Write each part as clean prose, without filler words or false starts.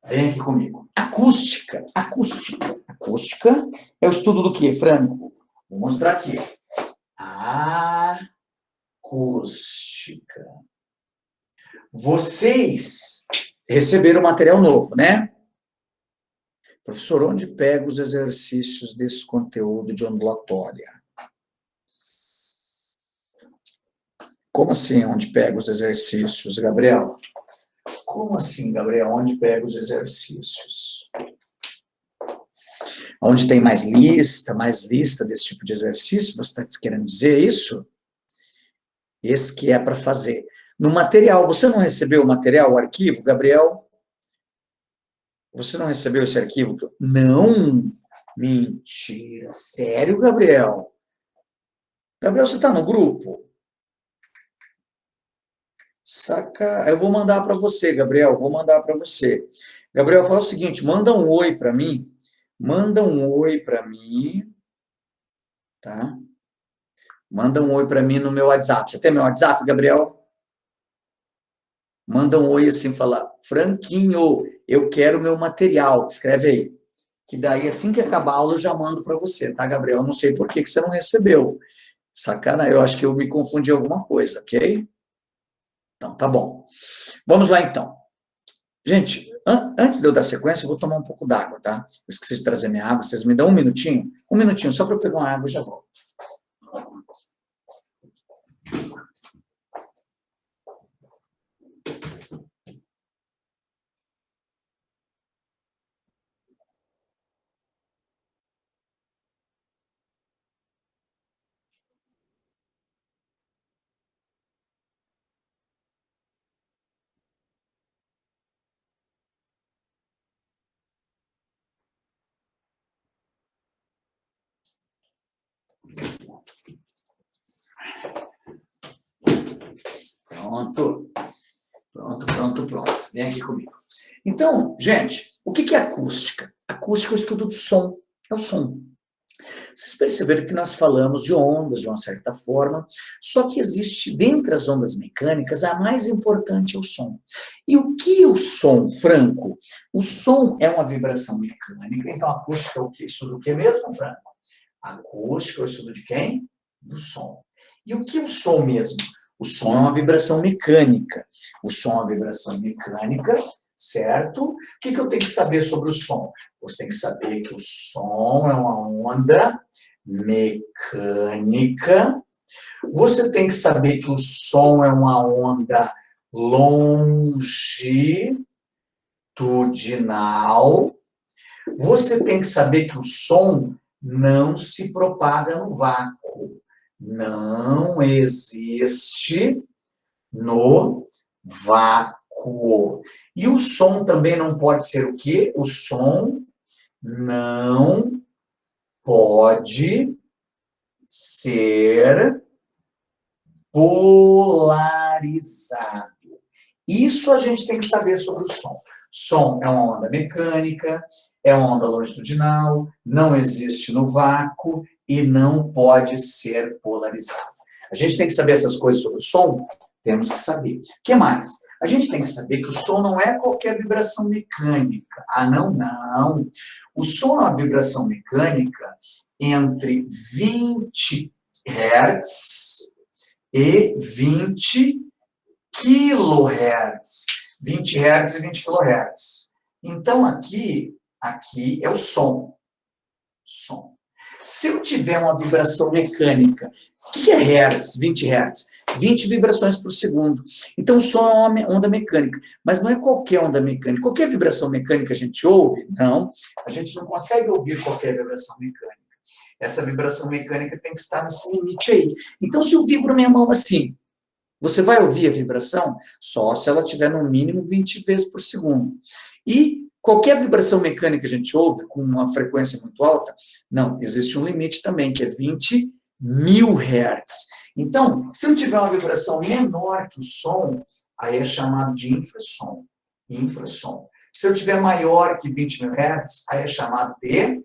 Vem aqui comigo. Acústica. Acústica. Acústica é o estudo do quê, Franco? Vou mostrar aqui. Acústica. Vocês receberam material novo, né? Professor, onde pega os exercícios desse conteúdo de ondulatória? Como assim, onde pega os exercícios, Gabriel? Como assim, Gabriel? Onde pega os exercícios? Onde tem mais lista desse tipo de exercício? Você está querendo dizer isso? Esse que é para fazer. No material, você não recebeu o material, o arquivo, Gabriel? Você não recebeu esse arquivo? Não! Mentira! Sério, Gabriel? Gabriel, você está no grupo? Saca, eu vou mandar para você, Gabriel, vou mandar para você. Gabriel, fala o seguinte, manda um oi para mim, tá? Manda um oi para mim no meu WhatsApp. Você tem meu WhatsApp, Gabriel? Manda um oi assim, fala, Franquinho, eu quero meu material. Escreve aí. Que daí, assim que acabar a aula, eu já mando para você, tá, Gabriel? Não sei por que você não recebeu. Sacana, eu acho que eu me confundi alguma coisa, ok? Então, tá bom. Vamos lá, então. Gente, antes de eu dar sequência, eu vou tomar um pouco d'água, tá? Eu esqueci de trazer minha água. Vocês me dão um minutinho, só para eu pegar uma água e já volto. Pronto. Pronto. Vem aqui comigo. Então, gente, o que é acústica? Acústica é o estudo do som. É o som. Vocês perceberam que nós falamos de ondas, de uma certa forma, só que existe, dentre as ondas mecânicas, a mais importante é o som. E o que é o som, Franco? O som é uma vibração mecânica, então a acústica é o quê? Estudo do que mesmo, Franco? A acústica é o estudo de quem? Do som. E o que é o som mesmo? O som é uma vibração mecânica. O som é uma vibração mecânica, certo? O que eu tenho que saber sobre o som? Você tem que saber que o som é uma onda mecânica. Você tem que saber que o som é uma onda longitudinal. Você tem que saber que o som não se propaga no vácuo. Não existe no vácuo. E o som também não pode ser o quê? O som não pode ser polarizado. Isso a gente tem que saber sobre o som. Som é uma onda mecânica, é uma onda longitudinal, não existe no vácuo e não pode ser polarizado. A gente tem que saber essas coisas sobre o som? Temos que saber. O que mais? A gente tem que saber que o som não é qualquer vibração mecânica. Ah, não. O som é uma vibração mecânica entre 20 Hz e 20 kHz. 20 Hz e 20 kHz. Então, aqui é o som. Se eu tiver uma vibração mecânica, o que é Hertz? 20 Hz? 20 vibrações por segundo. Então, o som é uma onda mecânica. Mas não é qualquer onda mecânica. Qualquer vibração mecânica a gente ouve? Não. A gente não consegue ouvir qualquer vibração mecânica. Essa vibração mecânica tem que estar nesse limite aí. Então, se eu vibro minha mão assim, você vai ouvir a vibração só se ela tiver no mínimo 20 vezes por segundo. E qualquer vibração mecânica que a gente ouve com uma frequência muito alta, não, existe um limite também, que é 20 mil Hz. Então, se eu tiver uma vibração menor que o som, aí é chamado de infrassom. Se eu tiver maior que 20 mil Hz, aí é chamado de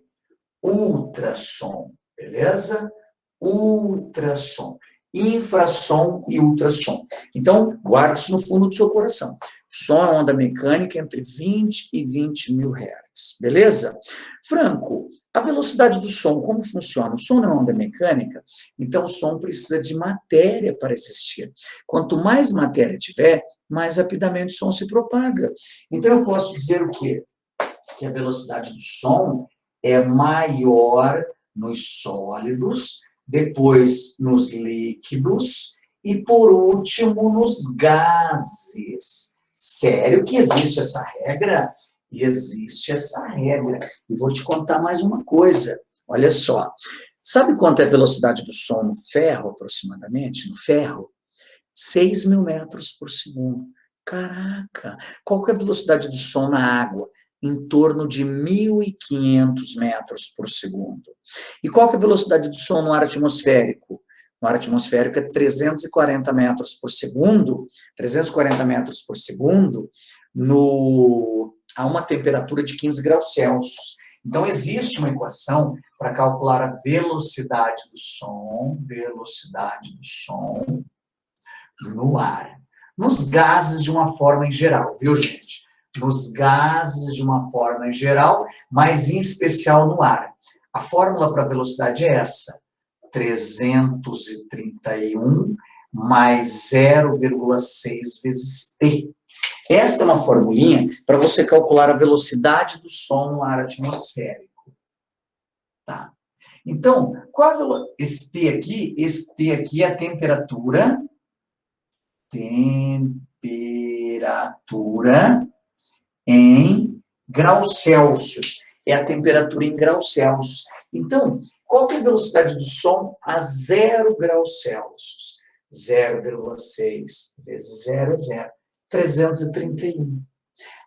ultrassom. Beleza? Ultrassom. infrassom e ultrassom. Então, guarde isso no fundo do seu coração. Som é onda mecânica entre 20 e 20 mil hertz, beleza? Franco, a velocidade do som, como funciona? O som não é onda mecânica, então o som precisa de matéria para existir. Quanto mais matéria tiver, mais rapidamente o som se propaga. Então eu posso dizer o quê? Que a velocidade do som é maior nos sólidos, depois nos líquidos e, por último, nos gases. Sério que existe essa regra? Existe essa regra. E vou te contar mais uma coisa. Olha só. Sabe quanto é a velocidade do som no ferro, aproximadamente? No ferro? 6.000 metros por segundo. Caraca! Qual que é a velocidade do som na água? Em torno de 1.500 metros por segundo. E qual que é a velocidade do som no ar atmosférico? No ar atmosférico é 340 metros por segundo, 340 metros por segundo, a uma temperatura de 15 graus Celsius. Então, existe uma equação para calcular a velocidade do som no ar. Nos gases de uma forma em geral, viu, gente? Nos gases de uma forma em geral, mas em especial no ar. A fórmula para a velocidade é essa: 331 mais 0,6 vezes T. Esta é uma formulinha para você calcular a velocidade do som no ar atmosférico. Tá? Então, esse T aqui é a temperatura em graus Celsius. É a temperatura em graus Celsius. Então, qual que é a velocidade do som a 0 graus Celsius? 0,6 vezes 0 é 0. 331.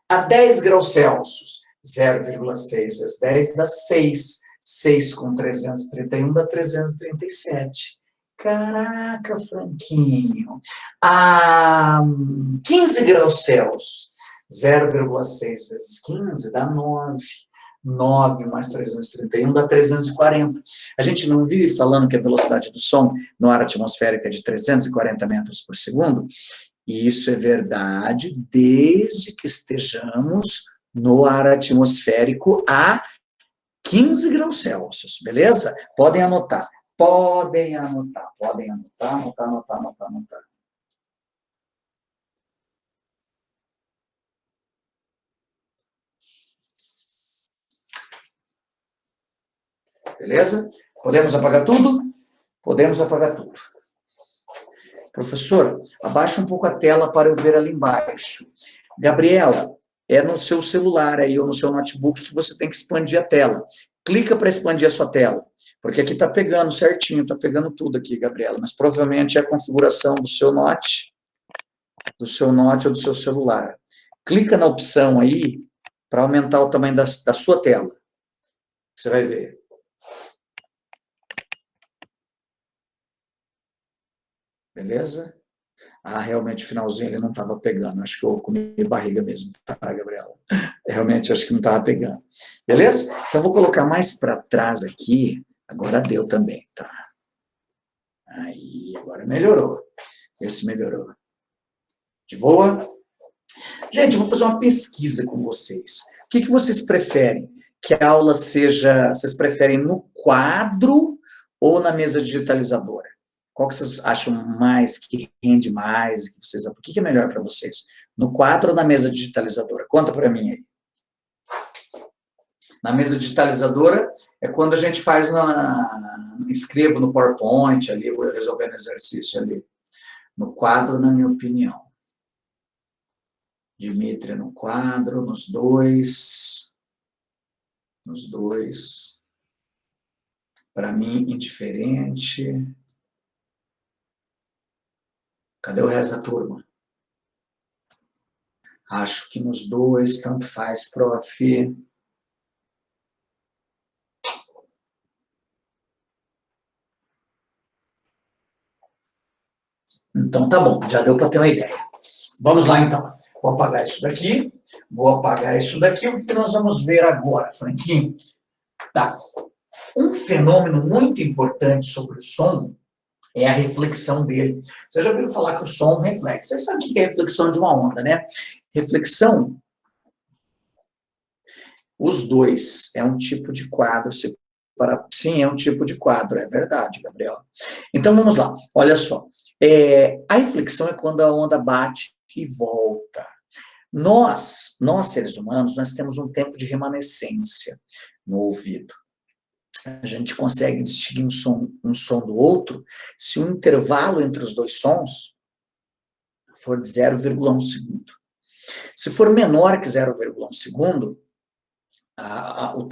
A 10 graus Celsius, 0,6 vezes 10 dá 6. 6 com 331 dá 337. Caraca, Franquinho. A 15 graus Celsius, 0,6 vezes 15 dá 9. 9 mais 331 dá 340. A gente não vive falando que a velocidade do som no ar atmosférico é de 340 metros por segundo? E isso é verdade desde que estejamos no ar atmosférico a 15 graus Celsius, beleza? Podem anotar. Anotar. Beleza? Podemos apagar tudo? Podemos apagar tudo. Professor, abaixa um pouco a tela para eu ver ali embaixo. Gabriela, é no seu celular aí ou no seu notebook que você tem que expandir a tela. Clica para expandir a sua tela, porque aqui está pegando certinho, está pegando tudo aqui, Gabriela, mas provavelmente é a configuração do seu note ou do seu celular. Clica na opção aí para aumentar o tamanho da sua tela. Você vai ver. Beleza? Ah, realmente, o finalzinho ele não estava pegando. Acho que eu comi barriga mesmo, tá, Gabriela? Realmente, acho que não estava pegando. Beleza? Então, vou colocar mais para trás aqui. Agora deu também, tá? Aí, agora melhorou. Esse melhorou. De boa? Gente, eu vou fazer uma pesquisa com vocês. O que vocês preferem? Que a aula seja... Vocês preferem no quadro ou na mesa digitalizadora? Qual que vocês acham mais, que rende mais? O que é melhor para vocês? No quadro ou na mesa digitalizadora? Conta para mim aí. Na mesa digitalizadora é quando a gente faz, escrevo no PowerPoint ali, vou resolvendo o exercício ali. No quadro, na minha opinião. Dimitri no quadro, nos dois. Nos dois. Para mim, indiferente. Cadê o resto da turma? Acho que nos dois, tanto faz, prof. Então, tá bom, já deu para ter uma ideia. Vamos lá, então. Vou apagar isso daqui. O que nós vamos ver agora, Franquinho? Tá. Um fenômeno muito importante sobre o som É a reflexão dele. Você já ouviu falar que o som reflete. Você sabe o que é reflexão de uma onda, né? Reflexão, os dois, é um tipo de quadro. Sim, é um tipo de quadro, é verdade, Gabriel. Então, vamos lá. Olha só. A reflexão é quando a onda bate e volta. Nós seres humanos, nós temos um tempo de remanescência no ouvido. A gente consegue distinguir um som do outro se o intervalo entre os dois sons for de 0,1 segundo. Se for menor que 0,1 segundo,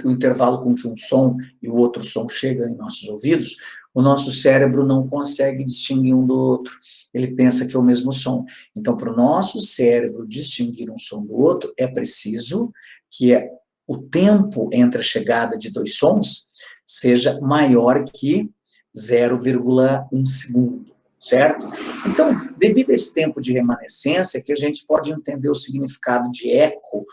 o intervalo com que um som e o outro som chegam em nossos ouvidos, o nosso cérebro não consegue distinguir um do outro. Ele pensa que é o mesmo som. Então, para o nosso cérebro distinguir um som do outro, é preciso que o tempo entre a chegada de dois sons seja maior que 0,1 segundo, certo? Então, devido a esse tempo de remanescência, que a gente pode entender o significado de eco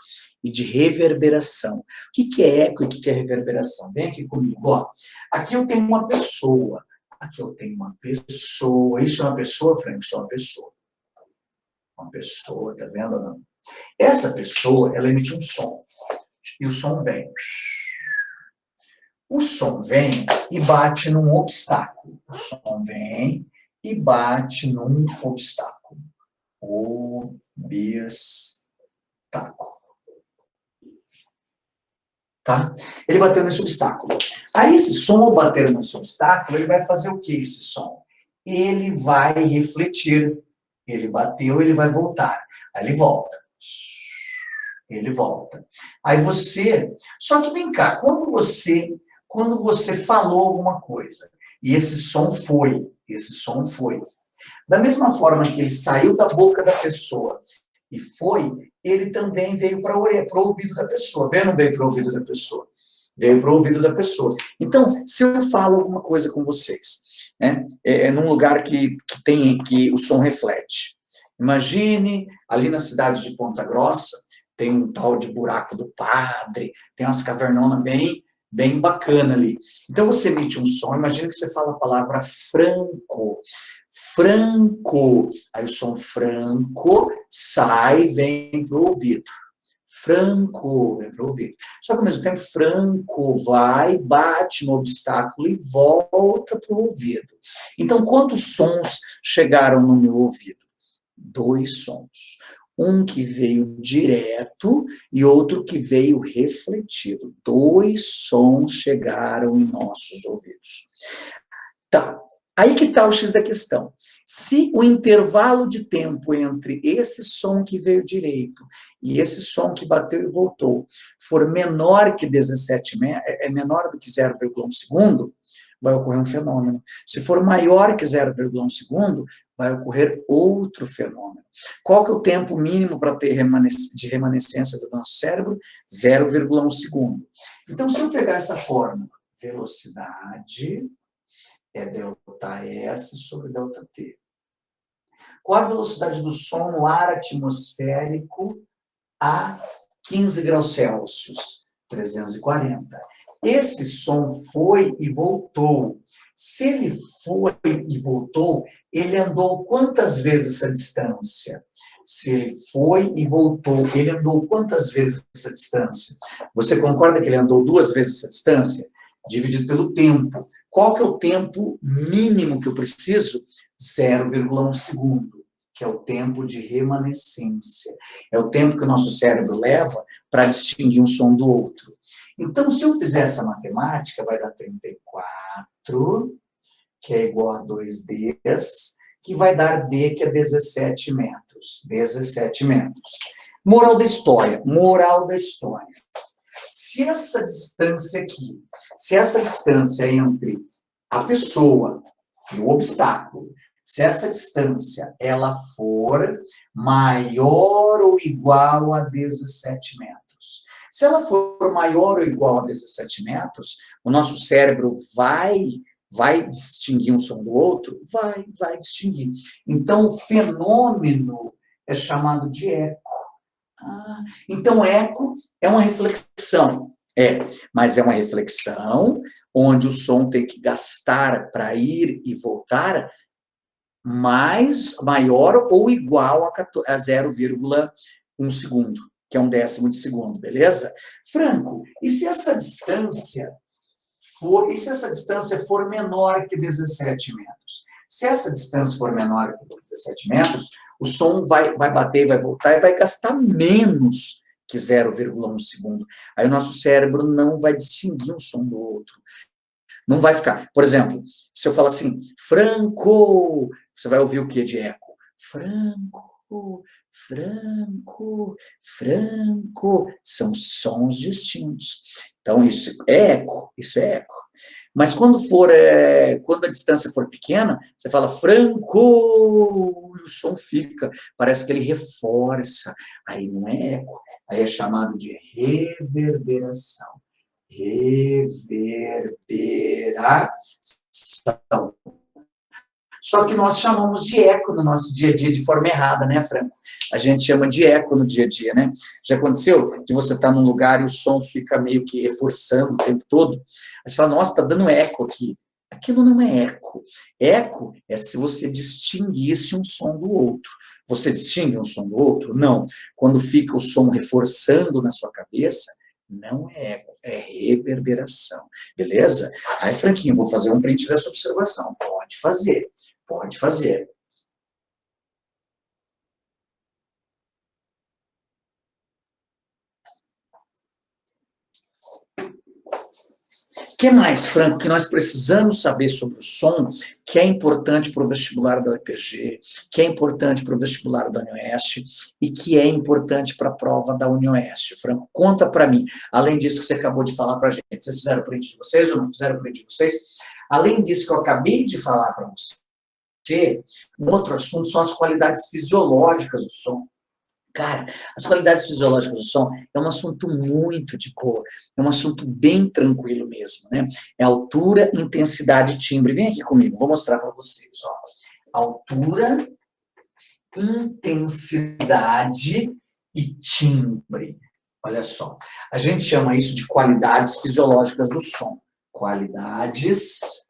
e de reverberação. O que é eco e o que é reverberação? Vem aqui comigo, ó. Aqui eu tenho uma pessoa. Aqui eu tenho uma pessoa. Isso é uma pessoa, Frank? Isso é uma pessoa. Uma pessoa, tá vendo? Não? Essa pessoa, ela emite um som. E o som vem. O som vem e bate num obstáculo. O som vem e bate num obstáculo. Obstáculo. Tá? Ele bateu nesse obstáculo. Aí esse som, ao bater nesse obstáculo, ele vai fazer o que esse som? Ele vai refletir. Ele bateu, ele vai voltar. Aí ele volta. Ele volta. Aí você... Só que vem cá, quando você falou alguma coisa, e esse som foi, da mesma forma que ele saiu da boca da pessoa e foi, ele também veio para o ouvido da pessoa. Veio ou não veio para o ouvido da pessoa? Veio para o ouvido da pessoa. Então, se eu falo alguma coisa com vocês, né, num lugar que o som reflete. Imagine, ali na cidade de Ponta Grossa, tem um tal de Buraco do Padre, tem umas cavernonas bem bacana ali. Então, você emite um som, imagina que você fala a palavra franco. Franco. Aí o som franco sai e vem para o ouvido. Franco, vem para o ouvido. Só que ao mesmo tempo, franco vai, bate no obstáculo e volta para o ouvido. Então, quantos sons chegaram no meu ouvido? 2 sons. Um que veio direto e outro que veio refletido. 2 sons chegaram em nossos ouvidos. Tá. Aí que está o X da questão. Se o intervalo de tempo entre esse som que veio direito e esse som que bateu e voltou for menor que 17 menor do que 0,1 segundo, vai ocorrer um fenômeno. Se for maior que 0,1 segundo, vai ocorrer outro fenômeno. Qual que é o tempo mínimo para ter de remanescência do nosso cérebro? 0,1 segundo. Então, se eu pegar essa fórmula, velocidade é ΔS sobre ΔT. Qual a velocidade do som no ar atmosférico a 15 graus Celsius? 340. Esse som foi e voltou. Se ele foi e voltou, ele andou quantas vezes essa distância? Se ele foi e voltou, ele andou quantas vezes essa distância? Você concorda que ele andou 2 vezes essa distância? Dividido pelo tempo. Qual que é o tempo mínimo que eu preciso? 0,1 segundo, que é o tempo de remanescência. É o tempo que o nosso cérebro leva para distinguir um som do outro. Então, se eu fizer essa matemática, vai dar 34, que é igual a 2Ds, que vai dar D, que é 17 metros. 17 metros. Moral da história. Se essa distância aqui, se essa distância entre a pessoa e o obstáculo, se essa distância ela for maior ou igual a 17 metros, se ela for maior ou igual a 17 metros, o nosso cérebro vai distinguir um som do outro? Vai distinguir. Então, o fenômeno é chamado de eco. Então, eco é uma reflexão. Mas é uma reflexão onde o som tem que gastar para ir e voltar maior ou igual a 0,1 segundo, que é um décimo de segundo, beleza? Franco, e se essa distância for menor que 17 metros? Se essa distância for menor que 17 metros, o som vai bater, vai voltar e vai gastar menos que 0,1 segundo. Aí o nosso cérebro não vai distinguir um som do outro. Não vai ficar. Por exemplo, se eu falar assim, Franco, você vai ouvir o que de eco? Franco, Franco, Franco. São sons distintos. Então, isso é eco, isso é eco. Mas quando quando a distância for pequena, você fala Franco, e o som fica, parece que ele reforça. Aí não é eco, aí é chamado de reverberação. Reverberação. Só que nós chamamos de eco no nosso dia a dia de forma errada, né, Franco? A gente chama de eco no dia a dia, né? Já aconteceu de você estar num lugar e o som fica meio que reforçando o tempo todo? Aí você fala, nossa, tá dando eco aqui. Aquilo não é eco. Eco é se você distinguisse um som do outro. Você distingue um som do outro? Não. Quando fica o som reforçando na sua cabeça, não é eco, é reverberação. Beleza? Aí, Franquinho, vou fazer um print dessa observação. Pode fazer. Pode fazer. O que mais, Franco, que nós precisamos saber sobre o som, que é importante para o vestibular da UEPG, que é importante para o vestibular da UniOeste e que é importante para a prova da UniOeste? Franco, conta para mim. Além disso que você acabou de falar para a gente, vocês fizeram o print de vocês ou não fizeram o print de vocês? Além disso que eu acabei de falar para você, um outro assunto são as qualidades fisiológicas do som. Cara, as qualidades fisiológicas do som é um assunto muito de boa, é um assunto bem tranquilo mesmo, né? É altura, intensidade, timbre. Vem aqui comigo, vou mostrar para vocês, ó. Altura, intensidade e timbre. Olha só, a gente chama isso de qualidades fisiológicas do som. Qualidades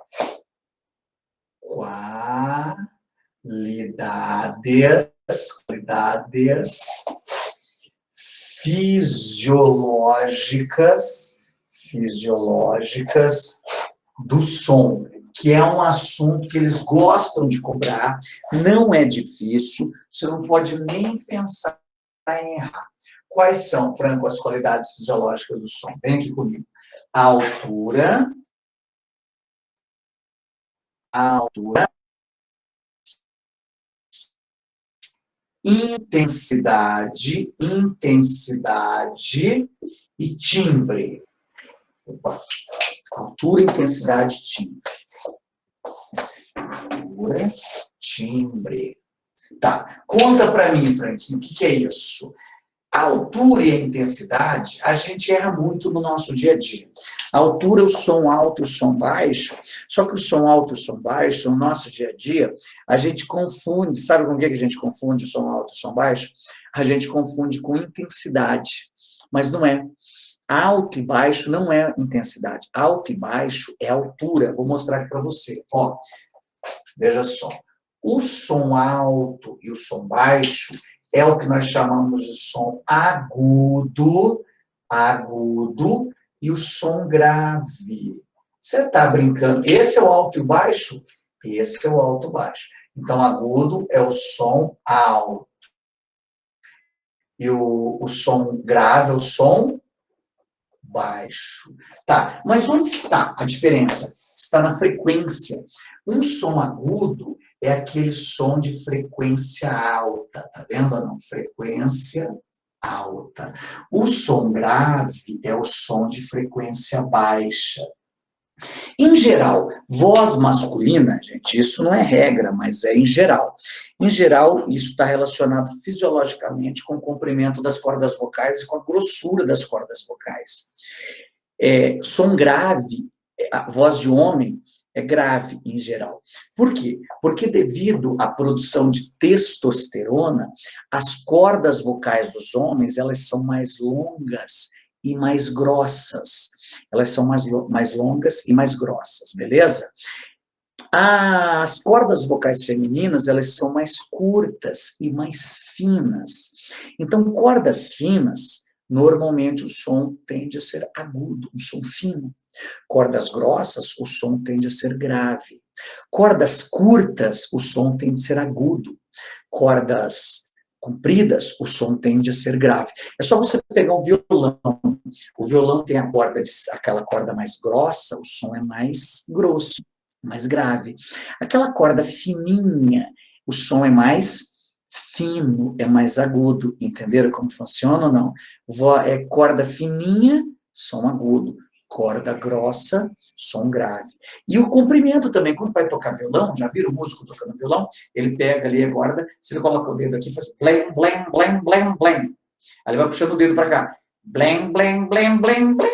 fisiológicas do som, que é um assunto que eles gostam de cobrar, não é difícil, você não pode nem pensar em errar. Quais são, Franco, as qualidades fisiológicas do som? Vem aqui comigo. A altura, intensidade e timbre. Opa. Altura, intensidade, timbre. Altura, timbre. Tá, conta para mim, Franquinho, o que é isso? A altura e a intensidade, a gente erra muito no nosso dia a dia. A altura, o som alto e o som baixo, só que o som alto e o som baixo, no nosso dia a dia, a gente confunde, sabe com o que a gente confunde o som alto e o som baixo? A gente confunde com intensidade, mas não é. Alto e baixo não é intensidade, alto e baixo é altura. Vou mostrar aqui para você, ó, veja só. O som alto e o som baixo é o que nós chamamos de som agudo, e o som grave. Você está brincando? Esse é o alto e o baixo? Esse é o alto e baixo. Então, agudo é o som alto. E o som grave é o som baixo. Tá, mas onde está a diferença? Está na frequência. Um som agudo é aquele som de frequência alta, tá vendo? Não, frequência alta. O som grave é o som de frequência baixa. Em geral, voz masculina, gente, isso não é regra, mas é em geral. Em geral, isso está relacionado fisiologicamente com o comprimento das cordas vocais e com a grossura das cordas vocais. Som grave, a voz de homem, é grave em geral. Por quê? Porque devido à produção de testosterona, as cordas vocais dos homens, elas são mais longas e mais grossas. Elas são mais longas e mais grossas, beleza? As cordas vocais femininas, elas são mais curtas e mais finas. Então, cordas finas, normalmente o som tende a ser agudo, um som fino. Cordas grossas, o som tende a ser grave. Cordas curtas, o som tende a ser agudo. Cordas compridas, o som tende a ser grave. É só você pegar um violão. O violão tem aquela corda mais grossa, o som é mais grosso, mais grave. Aquela corda fininha, o som é mais fino, é mais agudo. Entenderam como funciona ou não? É corda fininha, som agudo. Corda grossa, som grave. E o comprimento também, quando vai tocar violão, já viram o músico tocando violão? Ele pega ali a corda, se ele coloca o dedo aqui, faz blém, blém, blém, blém, blém. Aí ele vai puxando o dedo para cá. Blém, blém, blém, blém, blém.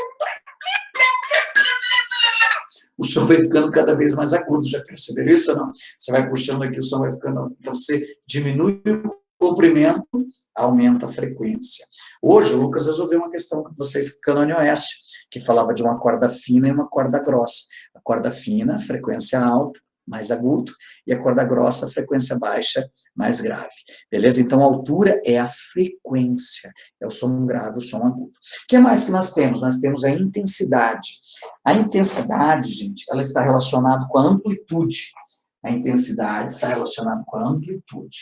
O som vai ficando cada vez mais agudo, já perceberam isso ou não? Você vai puxando aqui, o som vai ficando... Então, você diminui o comprimento, aumenta a frequência. Hoje, o Lucas resolveu uma questão com vocês, Canone Oeste, que falava de uma corda fina e uma corda grossa. A corda fina, frequência alta, mais agudo, e a corda grossa, frequência baixa, mais grave. Beleza? Então, a altura é a frequência, é o som grave, o som agudo. O que mais que nós temos? Nós temos a intensidade. A intensidade, gente, ela está relacionada com a amplitude. A intensidade está relacionada com a amplitude.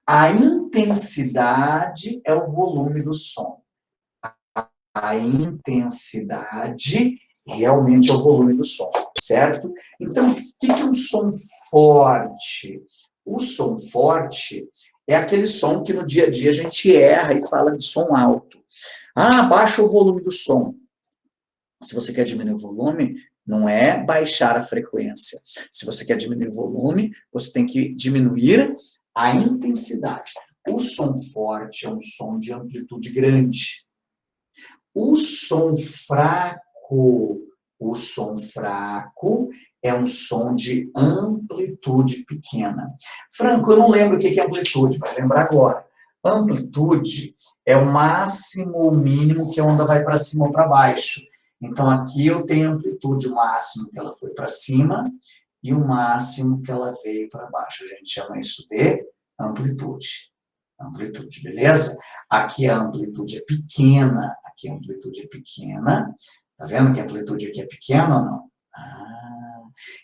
A intensidade é o volume do som. A intensidade realmente é o volume do som, certo? Então, o que é um som forte? O som forte é aquele som que no dia a dia a gente erra e fala de som alto. Baixa o volume do som. Se você quer diminuir o volume, não é baixar a frequência. Se você quer diminuir o volume, você tem que diminuir a intensidade. O som forte é um som de amplitude grande. O som fraco é um som de amplitude pequena. Franco, eu não lembro o que é amplitude, vai lembrar agora. Amplitude é o máximo ou mínimo que a onda vai para cima ou para baixo. Então, aqui eu tenho amplitude, o máximo que ela foi para cima e o máximo que ela veio para baixo. A gente chama isso de amplitude. Amplitude, beleza? Aqui a amplitude é pequena, aqui a amplitude é pequena. Tá vendo que a amplitude aqui é pequena ou não?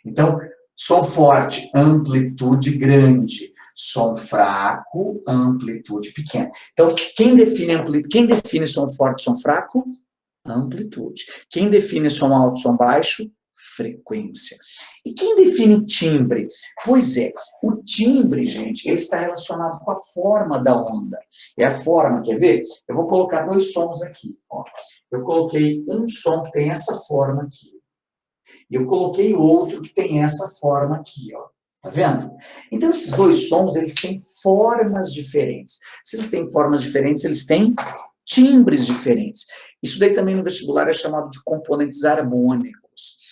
Então, som forte, amplitude grande. Som fraco, amplitude pequena. Então, quem define som forte, som fraco? Amplitude. Quem define som alto, som baixo? Frequência. E quem define timbre? Pois é, o timbre, gente, ele está relacionado com a forma da onda. É a forma, quer ver? Eu vou colocar dois sons aqui. Ó. Eu coloquei um som que tem essa forma aqui. E eu coloquei outro que tem essa forma aqui, ó. Tá vendo? Então, esses dois sons, eles têm formas diferentes. Se eles têm formas diferentes, eles têm timbres diferentes. Isso daí também no vestibular é chamado de componentes harmônicos.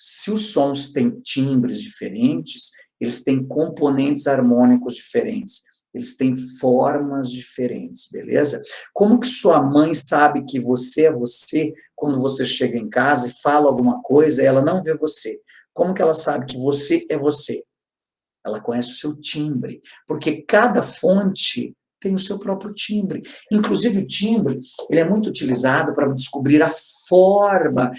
Se os sons têm timbres diferentes, eles têm componentes harmônicos diferentes. Eles têm formas diferentes, beleza? Como que sua mãe sabe que você é você quando você chega em casa e fala alguma coisa e ela não vê você? Como que ela sabe que você é você? Ela conhece o seu timbre, porque cada fonte tem o seu próprio timbre. Inclusive, o timbre, ele é muito utilizado para descobrir a forma,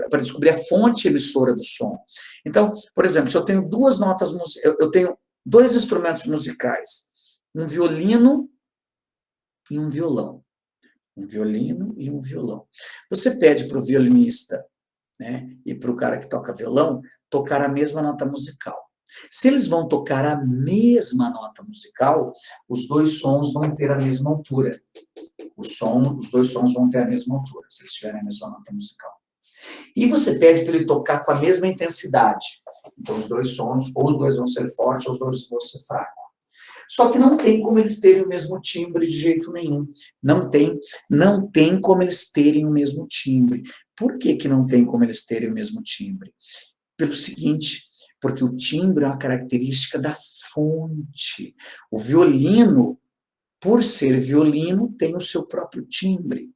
para descobrir a fonte emissora do som. Então, por exemplo, se eu tenho duas notas, eu tenho dois instrumentos musicais, um violino e um violão. Um violino e um violão. Você pede para o violinista, né, e para o cara que toca violão, tocar a mesma nota musical. Se eles vão tocar a mesma nota musical, os dois sons vão ter a mesma altura. Os dois sons vão ter a mesma altura, se eles tiverem a mesma nota musical. E você pede para ele tocar com a mesma intensidade. Então, os dois sons, ou os dois vão ser fortes, ou os dois vão ser fracos. Só que não tem como eles terem o mesmo timbre de jeito nenhum. Não tem como eles terem o mesmo timbre. Por que que não tem como eles terem o mesmo timbre? Pelo seguinte, porque o timbre é uma característica da fonte. O violino, por ser violino, tem o seu próprio timbre.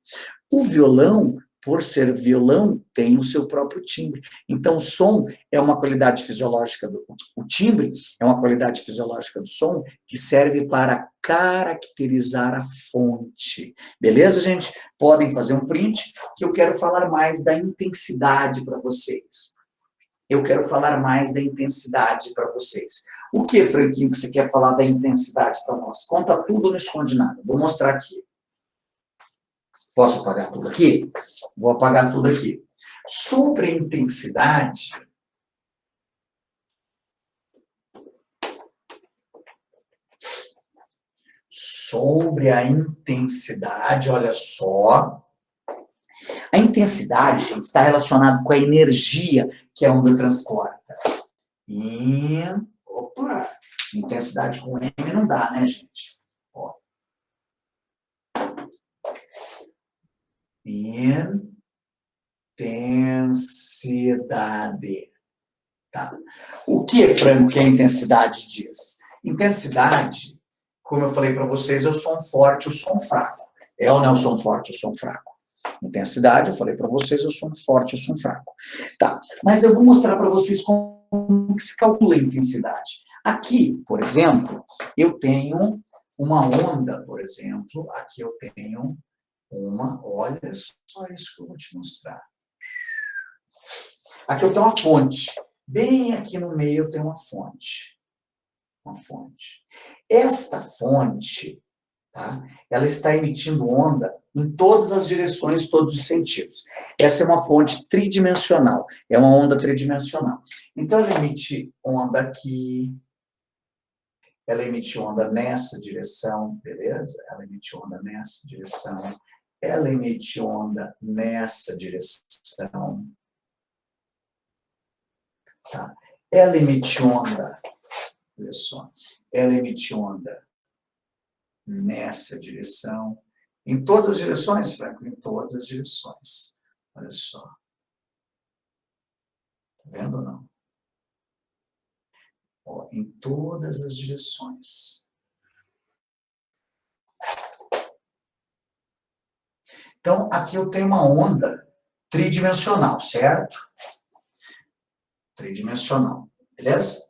O violão por ser violão, tem o seu próprio timbre. Então, o som é uma qualidade fisiológica, o timbre é uma qualidade fisiológica do som que serve para caracterizar a fonte. Beleza, gente? Podem fazer um print, que eu quero falar mais da intensidade para vocês. Eu quero falar mais da intensidade para vocês. O que, Franquinho, que você quer falar da intensidade para nós? Conta tudo, não esconde nada. Vou mostrar aqui. Posso apagar tudo aqui? Vou apagar tudo aqui. Sobre a intensidade, olha só. A intensidade, gente, está relacionada com a energia que a onda transporta. E, opa, intensidade com M não dá, né, gente? Ó. Intensidade. Tá. O que, Franco, que a intensidade diz? Intensidade, como eu falei para vocês, é o som forte, o som fraco. É ou não é o som forte, o som fraco? Intensidade, eu falei para vocês, é o som forte, o som fraco. Tá, mas eu vou mostrar para vocês como que se calcula a intensidade. Aqui, por exemplo, eu tenho uma onda, por exemplo, aqui eu tenho olha só isso que eu vou te mostrar. Aqui eu tenho uma fonte. Bem aqui no meio eu tenho uma fonte. Esta fonte, tá? Ela está emitindo onda em todas as direções, todos os sentidos. Essa é uma fonte tridimensional. É uma onda tridimensional. Então, ela emite onda aqui. Ela emite onda nessa direção, beleza? Ela emite onda nessa direção. Ela emite onda nessa direção. Tá? Ela emite onda, olha só, ela emite onda nessa direção. Em todas as direções, Franco? Em todas as direções. Olha só. Tá vendo ou não? Ó, em todas as direções. Então, aqui eu tenho uma onda tridimensional, certo? Tridimensional, beleza?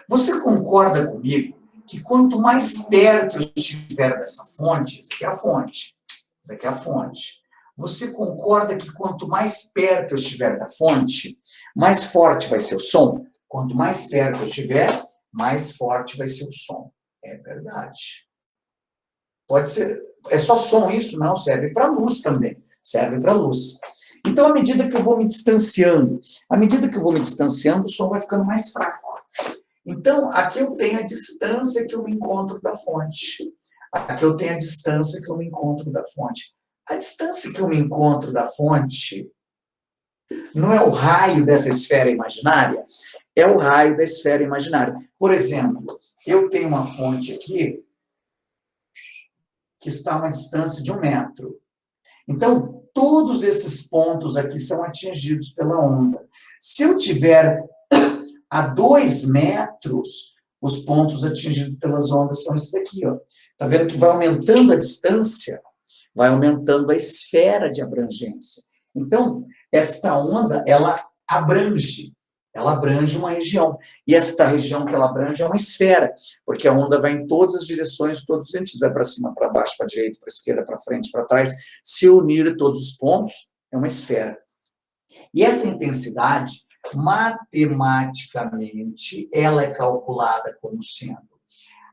Você concorda comigo que quanto mais perto eu estiver dessa fonte, isso aqui é a fonte, isso aqui é a fonte. Você concorda que quanto mais perto eu estiver da fonte, mais forte vai ser o som? Quanto mais perto eu estiver, mais forte vai ser o som. É verdade. Pode ser, é só som isso? Não, serve para luz também. Serve para luz. Então, à medida que eu vou me distanciando, o som vai ficando mais fraco. Então, aqui eu tenho a distância que eu me encontro da fonte. Aqui eu tenho a distância que eu me encontro da fonte. A distância que eu me encontro da fonte não é o raio dessa esfera imaginária? É o raio da esfera imaginária. Por exemplo, eu tenho uma fonte aqui que está a uma distância de 1 metro. Então, todos esses pontos aqui são atingidos pela onda. Se eu tiver a 2 metros, os pontos atingidos pelas ondas são esses aqui, ó. Tá vendo que vai aumentando a distância, vai aumentando a esfera de abrangência. Então, esta onda, ela abrange uma região. E esta região que ela abrange é uma esfera, porque a onda vai em todas as direções, todos os sentidos, vai para cima, para baixo, para a direita, para a esquerda, para frente, para trás. Se unir todos os pontos, é uma esfera. E essa intensidade, matematicamente, ela é calculada como sendo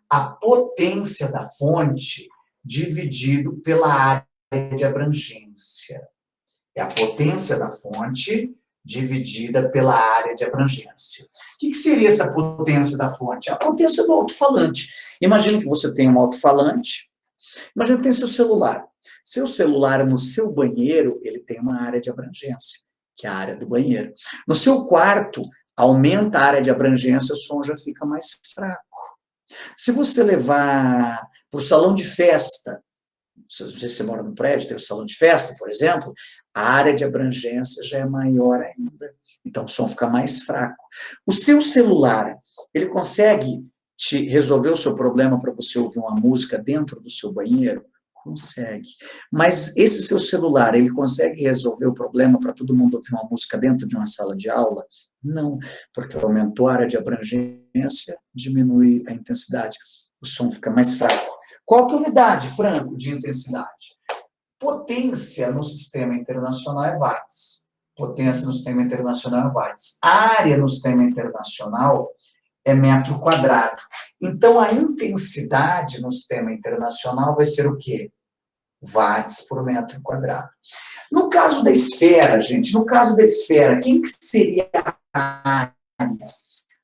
a potência da fonte dividido pela área de abrangência. É a potência da fonte dividida pela área de abrangência. O que seria essa potência da fonte? A potência do alto-falante. Imagina que você tem um alto-falante, imagina que tem seu celular. Seu celular no seu banheiro, ele tem uma área de abrangência, que é a área do banheiro. No seu quarto, aumenta a área de abrangência, o som já fica mais fraco. Se você levar para o salão de festa, não sei se você mora num prédio, tem um salão de festa, por exemplo, a área de abrangência já é maior ainda. Então, o som fica mais fraco. O seu celular, ele consegue te resolver o seu problema para você ouvir uma música dentro do seu banheiro? Consegue. Mas esse seu celular, ele consegue resolver o problema para todo mundo ouvir uma música dentro de uma sala de aula? Não, porque aumentou a área de abrangência, diminui a intensidade. O som fica mais fraco. Qual que é a unidade, Franco, de intensidade? Potência no sistema internacional é watts. Potência no sistema internacional é watts. Área no sistema internacional é metro quadrado. Então, a intensidade no sistema internacional vai ser o quê? Watts por metro quadrado. No caso da esfera, gente, no caso da esfera, quem que seria a área?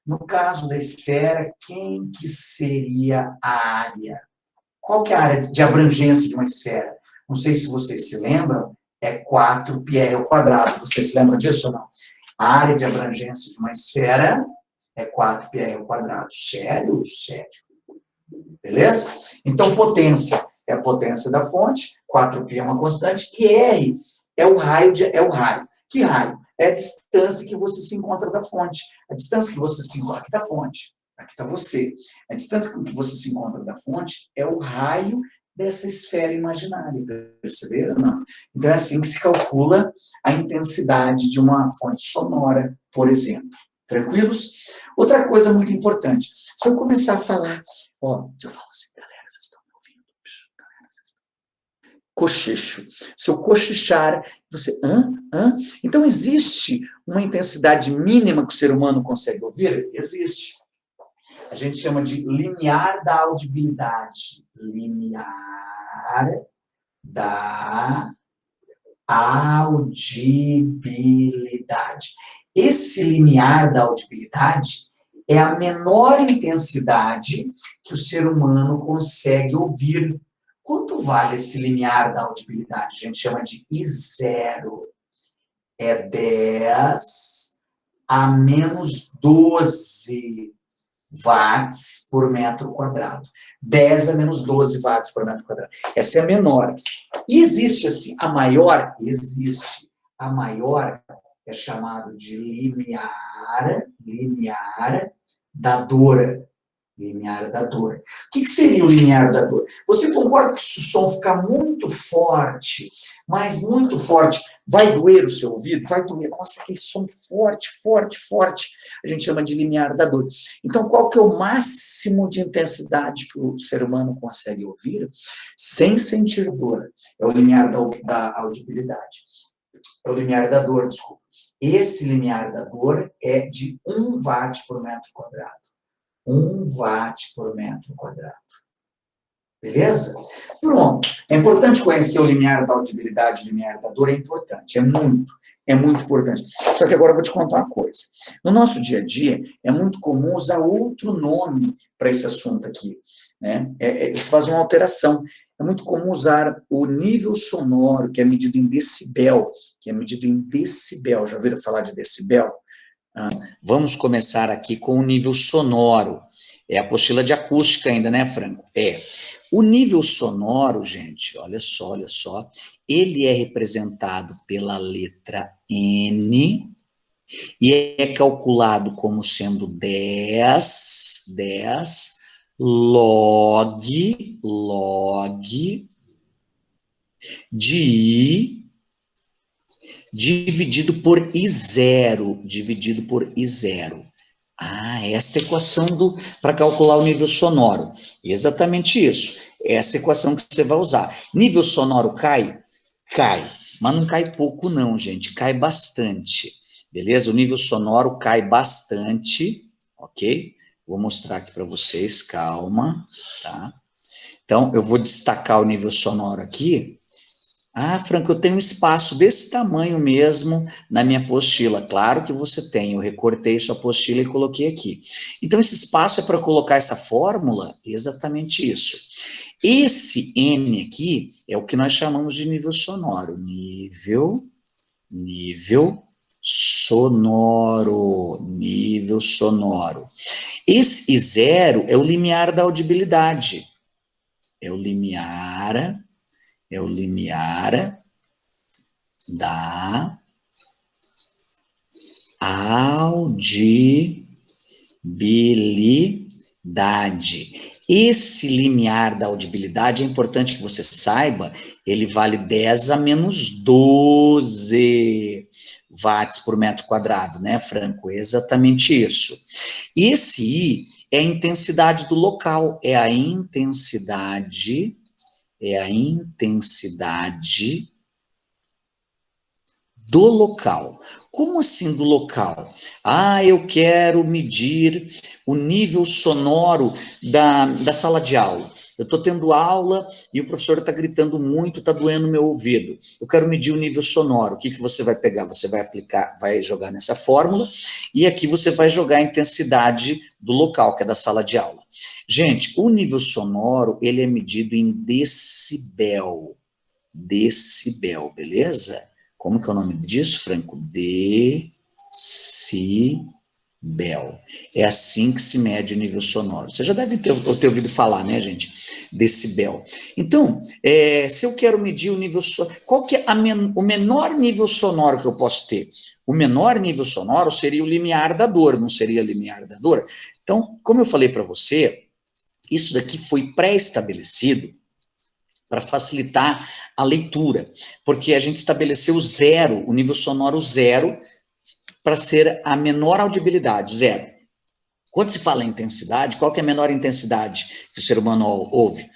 No caso da esfera, quem que seria a área? Qual que é a área de abrangência de uma esfera? Não sei se vocês se lembram, é 4πr ao quadrado. Vocês se lembram disso ou não? A área de abrangência de uma esfera é 4πr ao quadrado. Sério? Sério. Beleza? Então, potência é a potência da fonte, 4π é uma constante, e R é o raio. Que raio? É a distância que você se encontra da fonte. A distância que você se encontra aqui da fonte. Aqui está você. A distância com que você se encontra da fonte é o raio dessa esfera imaginária. Perceberam? Não. Então, é assim que se calcula a intensidade de uma fonte sonora, por exemplo. Tranquilos? Outra coisa muito importante. Se eu começar a falar, se eu falo assim, galera, vocês estão me ouvindo? Galera, vocês estão... Cochicho. Se eu cochichar, você, Então, existe uma intensidade mínima que o ser humano consegue ouvir? Existe. A gente chama de limiar da audibilidade. Limiar da audibilidade. Esse limiar da audibilidade é a menor intensidade que o ser humano consegue ouvir. Quanto vale esse limiar da audibilidade? A gente chama de I0. É 10 a menos 12 watts por metro quadrado. 10 a menos 12 watts por metro quadrado. Essa é a menor. E existe assim, a maior? Existe. A maior é chamado de limiar da dor. Limiar da dor. O que seria o limiar da dor? Você concorda que se o som ficar muito forte, mas muito forte, vai doer o seu ouvido? Vai doer. Nossa, aquele som forte, forte, forte. A gente chama de limiar da dor. Então, qual que é o máximo de intensidade que o ser humano consegue ouvir sem sentir dor? É o limiar da audibilidade. É o limiar da dor, desculpa. Esse limiar da dor é de 1 watt por metro quadrado. 1 watt por metro quadrado. Beleza? Pronto. É importante conhecer o limiar da audibilidade, o limiar da dor, é importante, é muito importante. Só que agora eu vou te contar uma coisa. No nosso dia a dia, é muito comum usar outro nome para esse assunto aqui, né? Eles fazem uma alteração. É muito comum usar o nível sonoro, que é medido em decibel, Já ouviram falar de decibel? Vamos começar aqui com o nível sonoro. É a apostila de acústica ainda, né, Franco? O nível sonoro, gente, olha só, ele é representado pela letra N e é calculado como sendo 10 log de I dividido por I0, esta equação para calcular o nível sonoro. Exatamente isso. Essa equação que você vai usar. Nível sonoro cai? Cai. Mas não cai pouco não, gente. Cai bastante. Beleza? O nível sonoro cai bastante. Ok? Vou mostrar aqui para vocês. Calma. Tá? Então, eu vou destacar o nível sonoro aqui. Franco, eu tenho um espaço desse tamanho mesmo na minha apostila. Claro que você tem, eu recortei sua apostila e coloquei aqui. Então, esse espaço é para colocar essa fórmula? Exatamente isso. Esse N aqui é o que nós chamamos de nível sonoro. Nível sonoro. Esse I0 é o limiar da audibilidade. É o limiar da audibilidade. Esse limiar da audibilidade, é importante que você saiba, ele vale 10 a menos 12 watts por metro quadrado, né, Franco? É exatamente isso. E esse I é a intensidade do local, é a intensidade do local. Como assim do local? Ah, eu quero medir o nível sonoro da sala de aula. Eu estou tendo aula e o professor está gritando muito, está doendo o meu ouvido. Eu quero medir o nível sonoro. O que, que você vai pegar? Você vai aplicar, vai jogar nessa fórmula, e aqui você vai jogar a intensidade do local, que é da sala de aula. Gente, o nível sonoro, ele é medido em decibel. Decibel, beleza? Como que é o nome disso, Franco? Decibel. É assim que se mede o nível sonoro. Você já deve ter ouvido falar, né, gente? Decibel. Então, se eu quero medir o nível sonoro, qual que é o menor nível sonoro que eu posso ter? O menor nível sonoro seria o limiar da dor, não seria limiar da dor? Então, como eu falei para você, isso daqui foi pré-estabelecido para facilitar a leitura, porque a gente estabeleceu zero, o nível sonoro zero, para ser a menor audibilidade, zero. Quando se fala em intensidade, qual que é a menor intensidade que o ser humano ouve?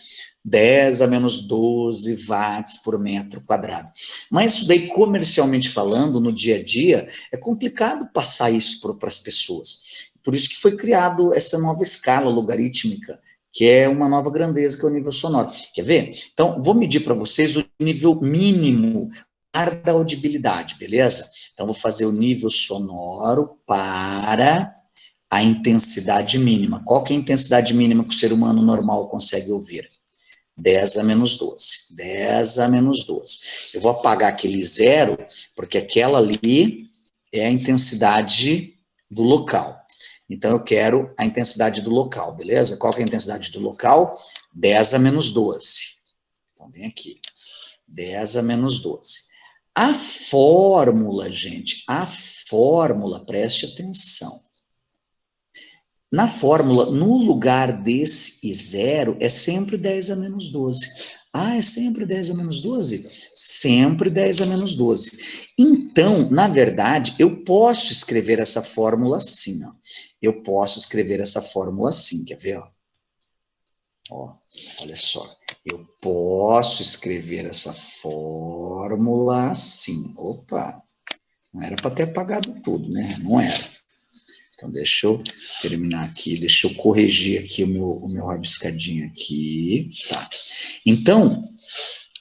10 a menos 12 watts por metro quadrado. Mas isso daí, comercialmente falando, no dia a dia, é complicado passar isso para as pessoas. Por isso que foi criado essa nova escala logarítmica, que é uma nova grandeza, que é o nível sonoro. Quer ver? Então, vou medir para vocês o nível mínimo da audibilidade, beleza? Então, vou fazer o nível sonoro para a intensidade mínima. Qual que é a intensidade mínima que o ser humano normal consegue ouvir? 10 a menos 12. 10 a menos 12. Eu vou apagar aquele zero, porque aquela ali é a intensidade do local. Então, eu quero a intensidade do local, beleza? Qual que é a intensidade do local? 10 a menos 12. Então, vem aqui. 10 a menos 12. A fórmula, gente, a fórmula, preste atenção. Na fórmula, no lugar desse zero, é sempre 10 a menos 12. Ah, é sempre 10 a menos 12? Sempre 10 a menos 12. Então, na verdade, eu posso escrever essa fórmula assim, ó. Eu posso escrever essa fórmula assim, quer ver, ó? Ó, olha só. Eu posso escrever essa fórmula assim. Opa, não era para ter apagado tudo, né? Não era. Então, deixa eu terminar aqui, deixa eu corrigir aqui o meu rabiscadinho aqui, tá. Então,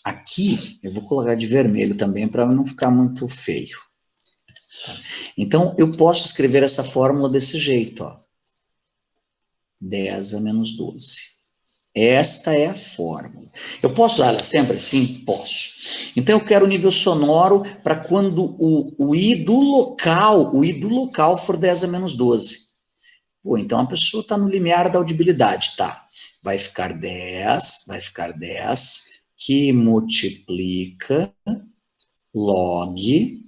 aqui, eu vou colocar de vermelho também, para não ficar muito feio. Tá? Então, eu posso escrever essa fórmula desse jeito, ó. 10 a menos 12. Esta é a fórmula. Eu posso usar ela sempre assim? Posso. Então, eu quero o nível sonoro para quando o I do local for 10 a menos 12. Pô, então a pessoa está no limiar da audibilidade, tá? Vai ficar 10, que multiplica log.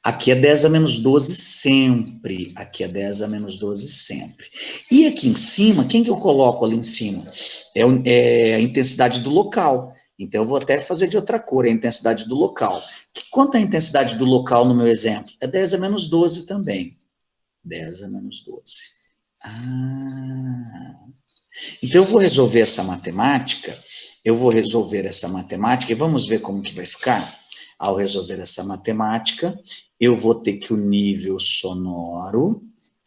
Aqui é 10 a menos 12 sempre. Aqui é 10 a menos 12 sempre. E aqui em cima, quem que eu coloco ali em cima? É a intensidade do local. Então, eu vou até fazer de outra cor, é a intensidade do local. Quanto é a intensidade do local no meu exemplo? É 10 a menos 12 também. 10 a menos 12. Ah, então eu vou resolver essa matemática, e vamos ver como que vai ficar. Ao resolver essa matemática, eu vou ter que o nível sonoro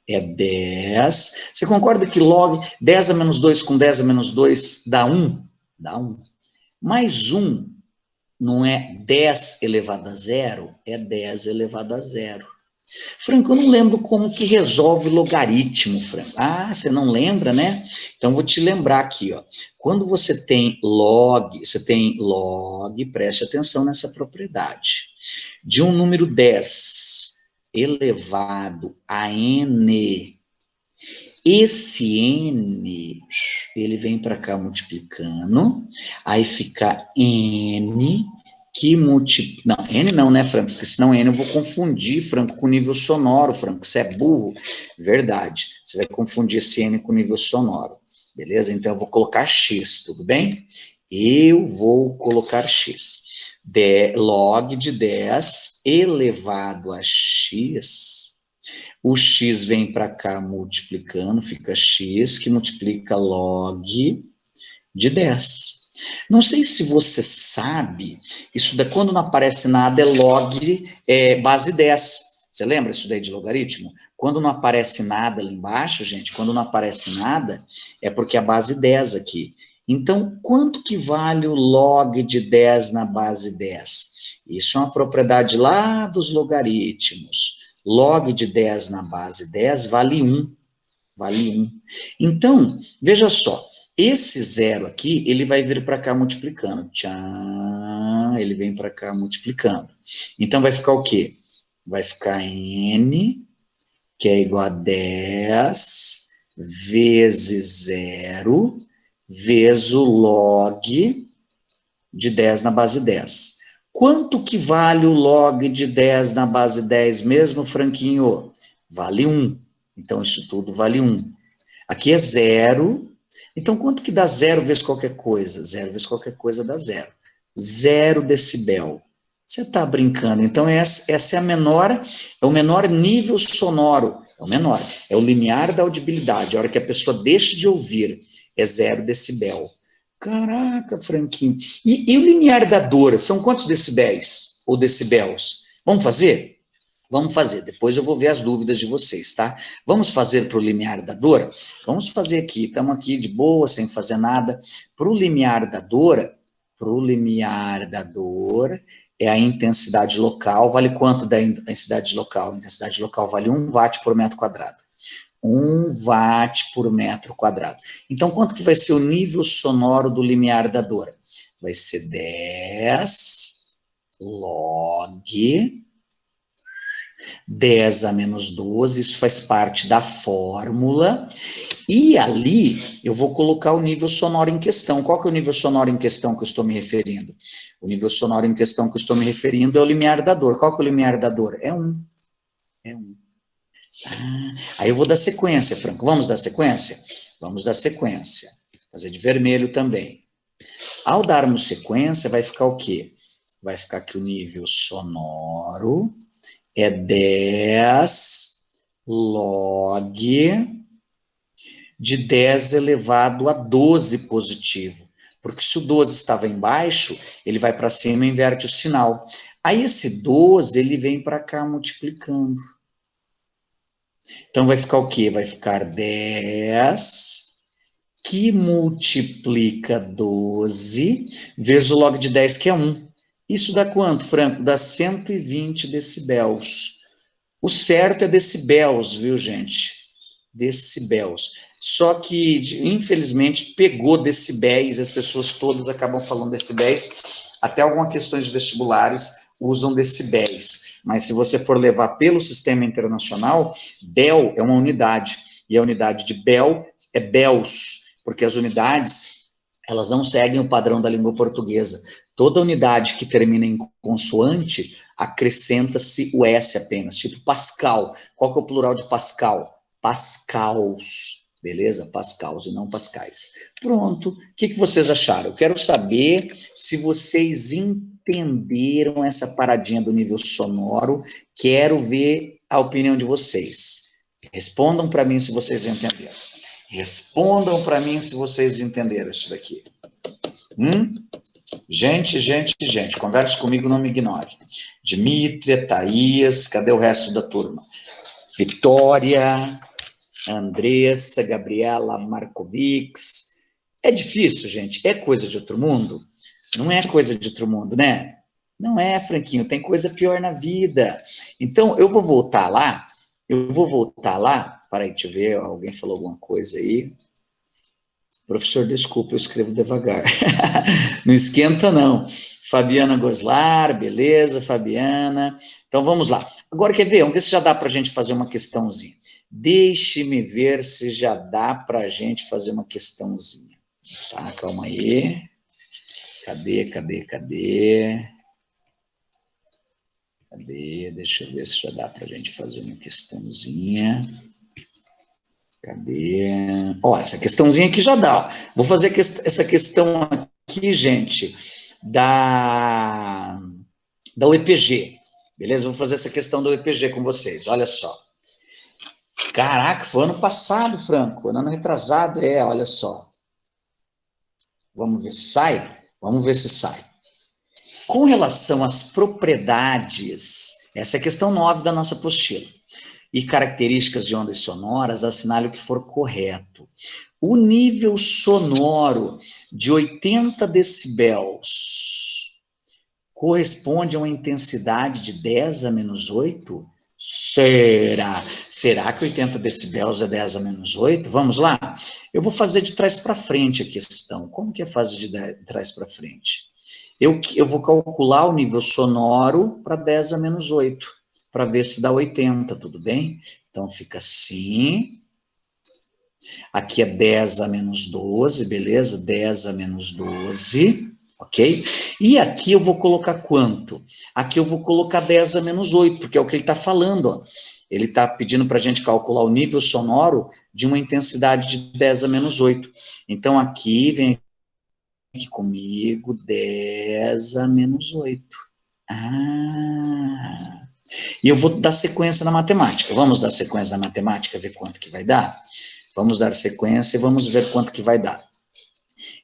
é 10. Você concorda que log 10 a menos 2 com 10 a menos 2 dá 1? Dá 1. Mais 1 não é 10 elevado a zero? É 10 elevado a zero. Franco, eu não lembro como que resolve logaritmo, Franco. Ah, você não lembra, né? Então, vou te lembrar aqui, ó. Quando você tem log, preste atenção nessa propriedade. De um número 10 elevado a n, esse n, ele vem para cá multiplicando, aí fica n que multiplica... Não, N não, né, Franco? Porque senão N eu vou confundir, Franco, com nível sonoro, Franco. Você é burro. Verdade. Você vai confundir esse N com nível sonoro. beleza? Então, eu vou colocar x, tudo bem? Eu vou colocar x. Log de 10 elevado a x. O x vem para cá multiplicando, fica x, que multiplica log de 10. Não sei se você sabe, isso daí, quando não aparece nada, é log, base 10. Você lembra isso daí de logaritmo? Quando não aparece nada ali embaixo, gente, quando não aparece nada, é porque é a base 10 aqui. Então, quanto que vale o log de 10 na base 10? Isso é uma propriedade lá dos logaritmos. Log de 10 na base 10 vale 1. Vale 1. Então, veja só, esse zero aqui, ele vai vir para cá multiplicando. Tchan, ele vem para cá multiplicando. Então, vai ficar o quê? Vai ficar n, que é igual a 10, vezes 0, vezes o log de 10 na base 10. Quanto que vale o log de 10 na base 10 mesmo, Franquinho? Vale 1. Então, isso tudo vale 1. Aqui é 0. Então, quanto que dá 0 vezes qualquer coisa? 0 vezes qualquer coisa dá 0. 0 decibel. Você está brincando. Então, essa é o menor nível sonoro. É o menor. É o limiar da audibilidade. A hora que a pessoa deixa de ouvir, é 0 decibel. Caraca, Franquinho. E o limiar da dor? São quantos decibéis? Ou decibéis? Vamos fazer? Vamos fazer, depois eu vou ver as dúvidas de vocês, tá? Vamos fazer para o limiar da dor? Vamos fazer aqui, estamos aqui de boa, sem fazer nada. Para o limiar da dor, é a intensidade local, vale quanto da intensidade local? A intensidade local vale 1 watt por metro quadrado. 1 watt por metro quadrado. Então, quanto que vai ser o nível sonoro do limiar da dor? Vai ser 10 log 10 a menos 12, isso faz parte da fórmula, e ali eu vou colocar o nível sonoro em questão. Qual que é o nível sonoro em questão que eu estou me referindo? O nível sonoro em questão que eu estou me referindo é o limiar da dor. Qual que é o limiar da dor? É 1. É 1. Aí eu vou dar sequência, Franco. Vamos dar sequência? Vamos dar sequência. Fazer de vermelho também. Ao darmos sequência, vai ficar o quê? Vai ficar que o nível sonoro é 10 log de 10 elevado a 12 positivo. Porque se o 12 estava embaixo, ele vai para cima e inverte o sinal. Aí esse 12, ele vem para cá multiplicando. Então vai ficar o quê? Vai ficar 10 que multiplica 12 vezes o log de 10, que é 1. Isso dá quanto, Franco? Dá 120 decibéis. O certo é decibéis, viu, gente? Decibéis. Só que, infelizmente, pegou decibéis, as pessoas todas acabam falando decibéis, até algumas questões de vestibulares usam decibéis. Mas se você for levar pelo sistema internacional, Bel é uma unidade, e a unidade de Bel é Bels, porque as unidades, elas não seguem o padrão da língua portuguesa. Toda unidade que termina em consoante, acrescenta-se o S apenas, tipo Pascal. Qual que é o plural de Pascal? Pascals, beleza? Pascals e não pascais. Pronto. O que vocês acharam? Eu quero saber se vocês entenderam essa paradinha do nível sonoro. Quero ver a opinião de vocês. Respondam para mim se vocês entenderam. Respondam para mim se vocês entenderam isso daqui. Gente, converse comigo, não me ignore. Dimítria, Thaís, cadê o resto da turma? Vitória, Andressa, Gabriela, Markovics. É difícil, gente? É coisa de outro mundo? Não é coisa de outro mundo, né? Não é, Franquinho, tem coisa pior na vida. Então, eu vou voltar lá. Peraí, deixa eu ver, alguém falou alguma coisa aí. Professor, desculpa, eu escrevo devagar. Não esquenta, não. Fabiana Goslar, beleza, Fabiana. Então, vamos lá. Agora, quer ver? Vamos ver se já dá para a gente fazer uma questãozinha. Deixe-me ver se já dá para a gente fazer uma questãozinha. Tá, calma aí. Cadê? Deixa eu ver se já dá para a gente fazer uma questãozinha. Cadê? Ó, essa questãozinha aqui já dá. Vou fazer essa questão aqui, gente, da UEPG. Beleza? Vou fazer essa questão da UEPG com vocês. Olha só. Caraca, foi ano passado, Franco. Ano retrasado, olha só. Vamos ver se sai? Vamos ver se sai. Com relação às propriedades, essa é a questão 9 da nossa apostila, e características de ondas sonoras, assinale o que for correto. O nível sonoro de 80 decibéis corresponde a uma intensidade de 10 a menos 8? Será? Será que 80 decibéis é 10 a menos 8? Vamos lá? Eu vou fazer de trás para frente a questão. Como que é fazer de trás para frente? Eu vou calcular o nível sonoro para 10 a menos 8, para ver se dá 80, tudo bem? Então, fica assim. Aqui é 10 a menos 12, beleza? 10 a menos 12, ok? E aqui eu vou colocar quanto? Aqui eu vou colocar 10 a menos 8, porque é o que ele está falando, ó. Ele está pedindo para a gente calcular o nível sonoro de uma intensidade de 10 a menos 8. Então, aqui, vem aqui comigo, 10 a menos 8. Ah... E eu vou dar sequência na matemática. Vamos dar sequência na matemática, ver quanto que vai dar? Vamos dar sequência e vamos ver quanto que vai dar.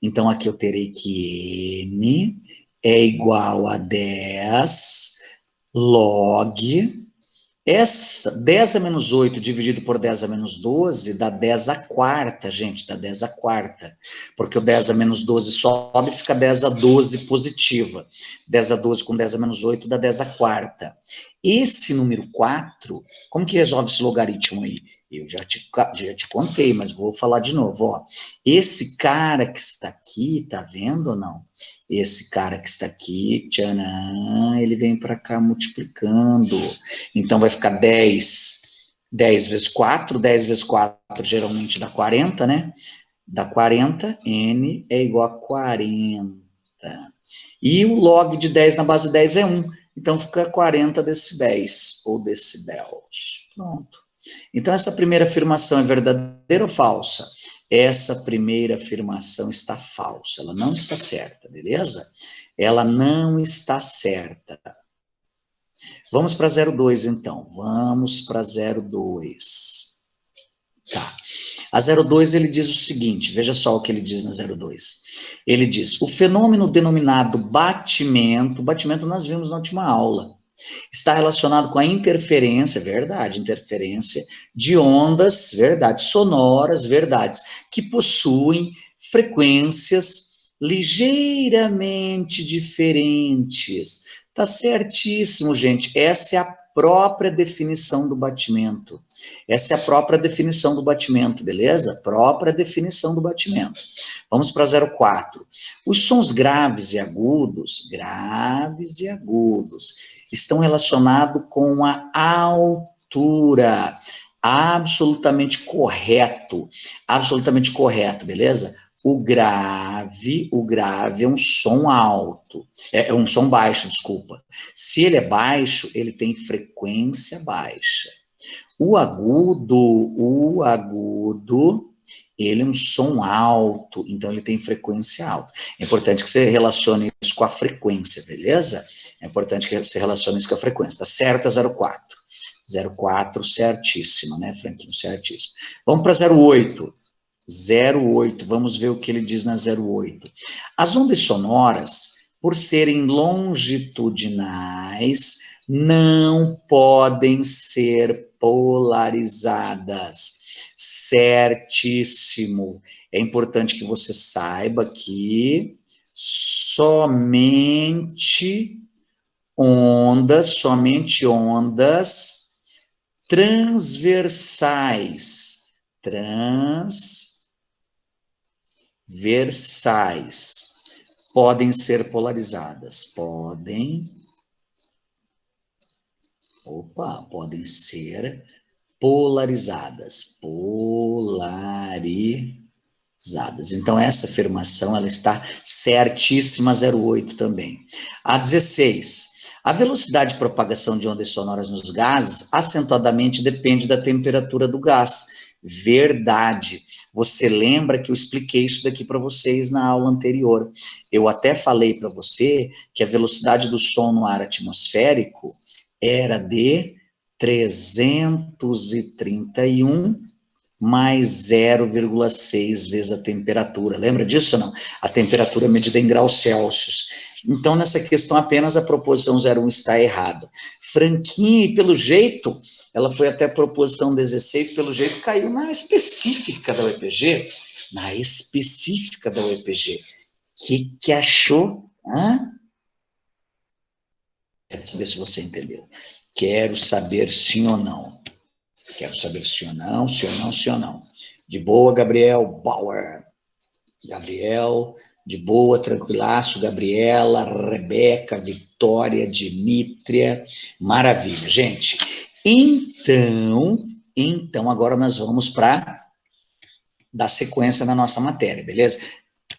Então, aqui eu terei que N é igual a 10 log... Essa 10 a menos 8 dividido por 10 a menos 12 dá 10 a quarta, gente, dá 10 a quarta. Porque o 10 a menos 12 sobe e fica 10 a 12 positiva. 10 a 12 com 10 a menos 8 dá 10 a quarta. Esse número 4, como que resolve esse logaritmo aí? Eu já te contei, mas vou falar de novo, ó. Esse cara que está aqui, tá vendo ou não? Esse cara que está aqui, tcharam, ele vem para cá multiplicando. Então, vai ficar 10 vezes 4, 10 vezes 4 geralmente dá 40, né? Dá 40, N é igual a 40. E o log de 10 na base 10 é 1. Então, fica 40 decibéis, ou decibéis. Pronto. Então, essa primeira afirmação é verdadeira ou falsa? Essa primeira afirmação está falsa, ela não está certa, beleza? Ela não está certa. Vamos para 02, então. Vamos para 02. Tá. A 02, ele diz o seguinte, veja só o que ele diz na 02. Ele diz, o fenômeno denominado batimento nós vimos na última aula, está relacionado com a interferência, verdade, interferência de ondas, verdade, sonoras, verdades, que possuem frequências ligeiramente diferentes. Tá certíssimo, gente. Essa é a própria definição do batimento. Essa é a própria definição do batimento, beleza? Própria definição do batimento. Vamos para 04. Os sons graves e agudos, estão relacionados com a altura. Absolutamente correto, beleza? O grave é um som alto, é um som baixo, desculpa. Se ele é baixo, ele tem frequência baixa. O agudo, ele é um som alto, então ele tem frequência alta. É importante que você relacione isso com a frequência, beleza? É importante que você relacione isso com a frequência. Tá certo, 04. 04, certíssima, né, Franquinho? Certíssimo. Vamos para 08. 08, vamos ver o que ele diz na 08. As ondas sonoras, por serem longitudinais, não podem ser polarizadas. Certíssimo. É importante que você saiba que somente ondas transversais podem ser polarizadas. Podem ser polarizadas. Então, essa afirmação, ela está certíssima, 08 também. A 16. A velocidade de propagação de ondas sonoras nos gases acentuadamente depende da temperatura do gás. Verdade. Você lembra que eu expliquei isso daqui para vocês na aula anterior. Eu até falei para você que a velocidade do som no ar atmosférico era de 331 mais 0,6 vezes a temperatura. Lembra disso ou não? A temperatura medida em graus Celsius. Então, nessa questão, apenas a proposição 0,1 está errada. Franquinha, e pelo jeito, ela foi até a proposição 16, pelo jeito caiu na específica da UEPG. Na específica da UEPG. O que achou? Hã? Quero saber se você entendeu. Quero saber sim ou não. Quero saber sim ou não, sim ou não, sim ou não. De boa, Gabriel Bauer. Gabriel, de boa, tranquilaço. Gabriela, Rebeca, Vitória, Dimítria. Maravilha, gente. Então agora nós vamos para dar sequência na nossa matéria, beleza?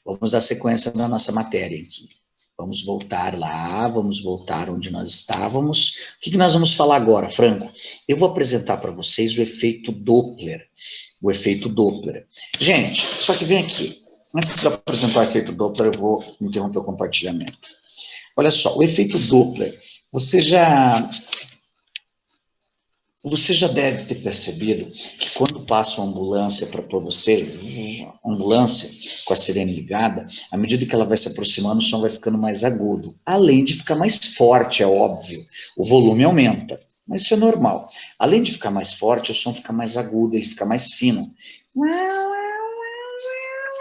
Vamos dar sequência na nossa matéria aqui. Vamos voltar lá, vamos voltar onde nós estávamos. O que nós vamos falar agora, Franco? Eu vou apresentar para vocês o efeito Doppler. O efeito Doppler. Gente, só que vem aqui. Antes de eu apresentar o efeito Doppler, eu vou interromper o compartilhamento. Olha só, o efeito Doppler, você já deve ter percebido que quando passa uma ambulância para você, ambulância com a sirene ligada, à medida que ela vai se aproximando, o som vai ficando mais agudo. Além de ficar mais forte, é óbvio, o volume aumenta, mas isso é normal. Além de ficar mais forte, o som fica mais agudo, ele fica mais fino.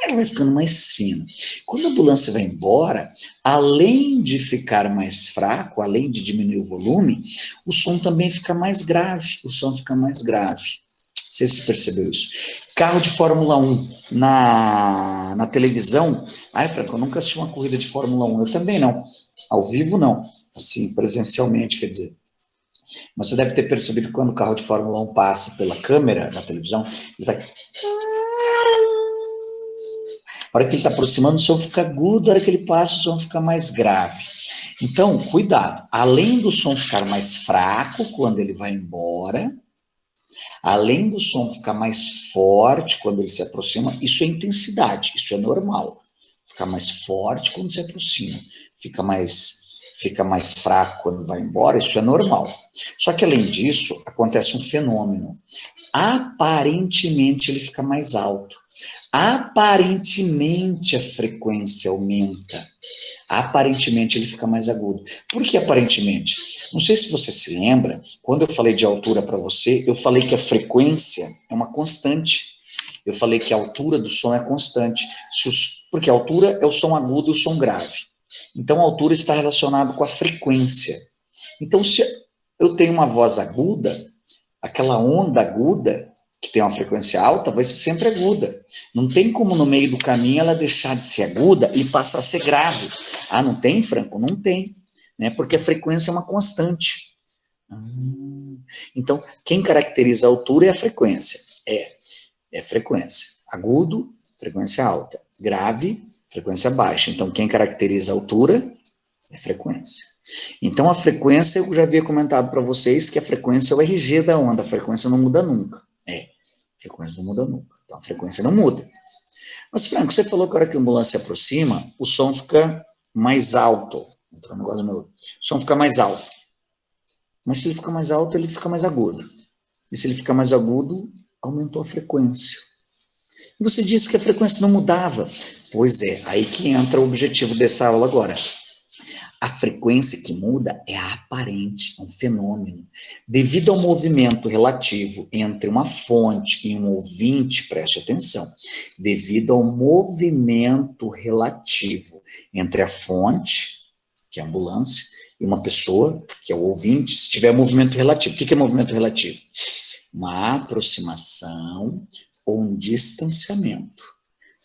Ele vai ficando mais fino. Quando a ambulância vai embora, além de ficar mais fraco, além de diminuir o volume, o som também fica mais grave. O som fica mais grave. Não sei se você percebeu isso. Carro de Fórmula 1 na televisão. Ai, Franco, eu nunca assisti uma corrida de Fórmula 1. Eu também não. Ao vivo, não. Assim, presencialmente, quer dizer. Mas você deve ter percebido que quando o carro de Fórmula 1 passa pela câmera na televisão, ele vai... A hora que ele está aproximando, o som fica agudo, a hora que ele passa, o som fica mais grave. Então, cuidado. Além do som ficar mais fraco quando ele vai embora, além do som ficar mais forte quando ele se aproxima, isso é intensidade, isso é normal. Fica mais forte quando se aproxima, fica mais fraco quando vai embora, isso é normal. Só que, além disso, acontece um fenômeno. Aparentemente, ele fica mais alto. Aparentemente a frequência aumenta. Aparentemente ele fica mais agudo. Por que aparentemente? Não sei se você se lembra, quando eu falei de altura para você, eu falei que a frequência é uma constante. Eu falei que a altura do som é constante. Porque a altura é o som agudo e o som grave. Então a altura está relacionada com a frequência. Então se eu tenho uma voz aguda, aquela onda aguda, que tem uma frequência alta, vai ser sempre aguda. Não tem como no meio do caminho ela deixar de ser aguda e passar a ser grave. Ah, não tem, Franco? Não tem. Né? Porque a frequência é uma constante. Então, quem caracteriza a altura é a frequência. É frequência. Agudo, frequência alta. Grave, frequência baixa. Então, quem caracteriza a altura é frequência. Então, a frequência, eu já havia comentado para vocês que a frequência é o RG da onda, a frequência não muda nunca. A frequência não muda nunca. Então, a frequência não muda. Mas, Franco, você falou que a hora que a ambulância se aproxima, o som fica mais alto. Então, o som fica mais alto. Mas se ele fica mais alto, ele fica mais agudo. E se ele fica mais agudo, aumentou a frequência. E você disse que a frequência não mudava. Pois é, aí que entra o objetivo dessa aula agora. A frequência que muda é a aparente, é um fenômeno. Devido ao movimento relativo entre uma fonte e um ouvinte, preste atenção, devido ao movimento relativo entre a fonte, que é a ambulância, e uma pessoa, que é o ouvinte, se tiver movimento relativo. O que é movimento relativo? Uma aproximação ou um distanciamento.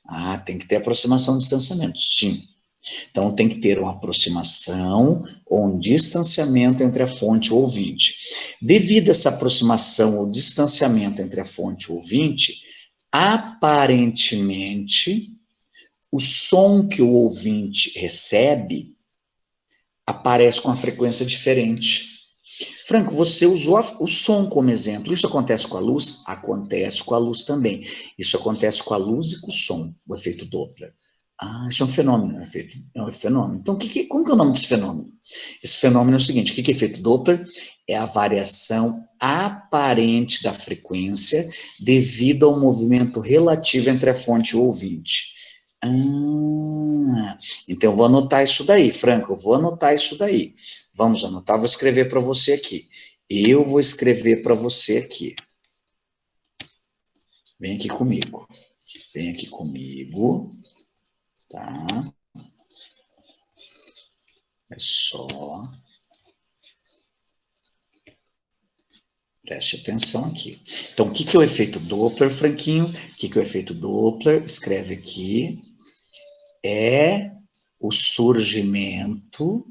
Ah, tem que ter aproximação e distanciamento, sim. Então, tem que ter uma aproximação ou um distanciamento entre a fonte e o ouvinte. Devido a essa aproximação ou distanciamento entre a fonte e o ouvinte, aparentemente, o som que o ouvinte recebe aparece com uma frequência diferente. Franco, você usou o som como exemplo. Isso acontece com a luz? Acontece com a luz também. Isso acontece com a luz e com o som, o efeito Doppler. Ah, isso é um fenômeno, é um fenômeno. Então, como que é o nome desse fenômeno? Esse fenômeno é o seguinte, o que é efeito Doppler? É a variação aparente da frequência devido ao movimento relativo entre a fonte e o ouvinte. Então eu vou anotar isso daí, Franco, eu vou anotar isso daí. Vamos anotar, vou escrever para você aqui. Eu vou escrever para você aqui. Vem aqui comigo. Vem aqui comigo. Tá? É só. Preste atenção aqui. Então, o que é o efeito Doppler, Franquinho? O que é o efeito Doppler? Escreve aqui. É o surgimento,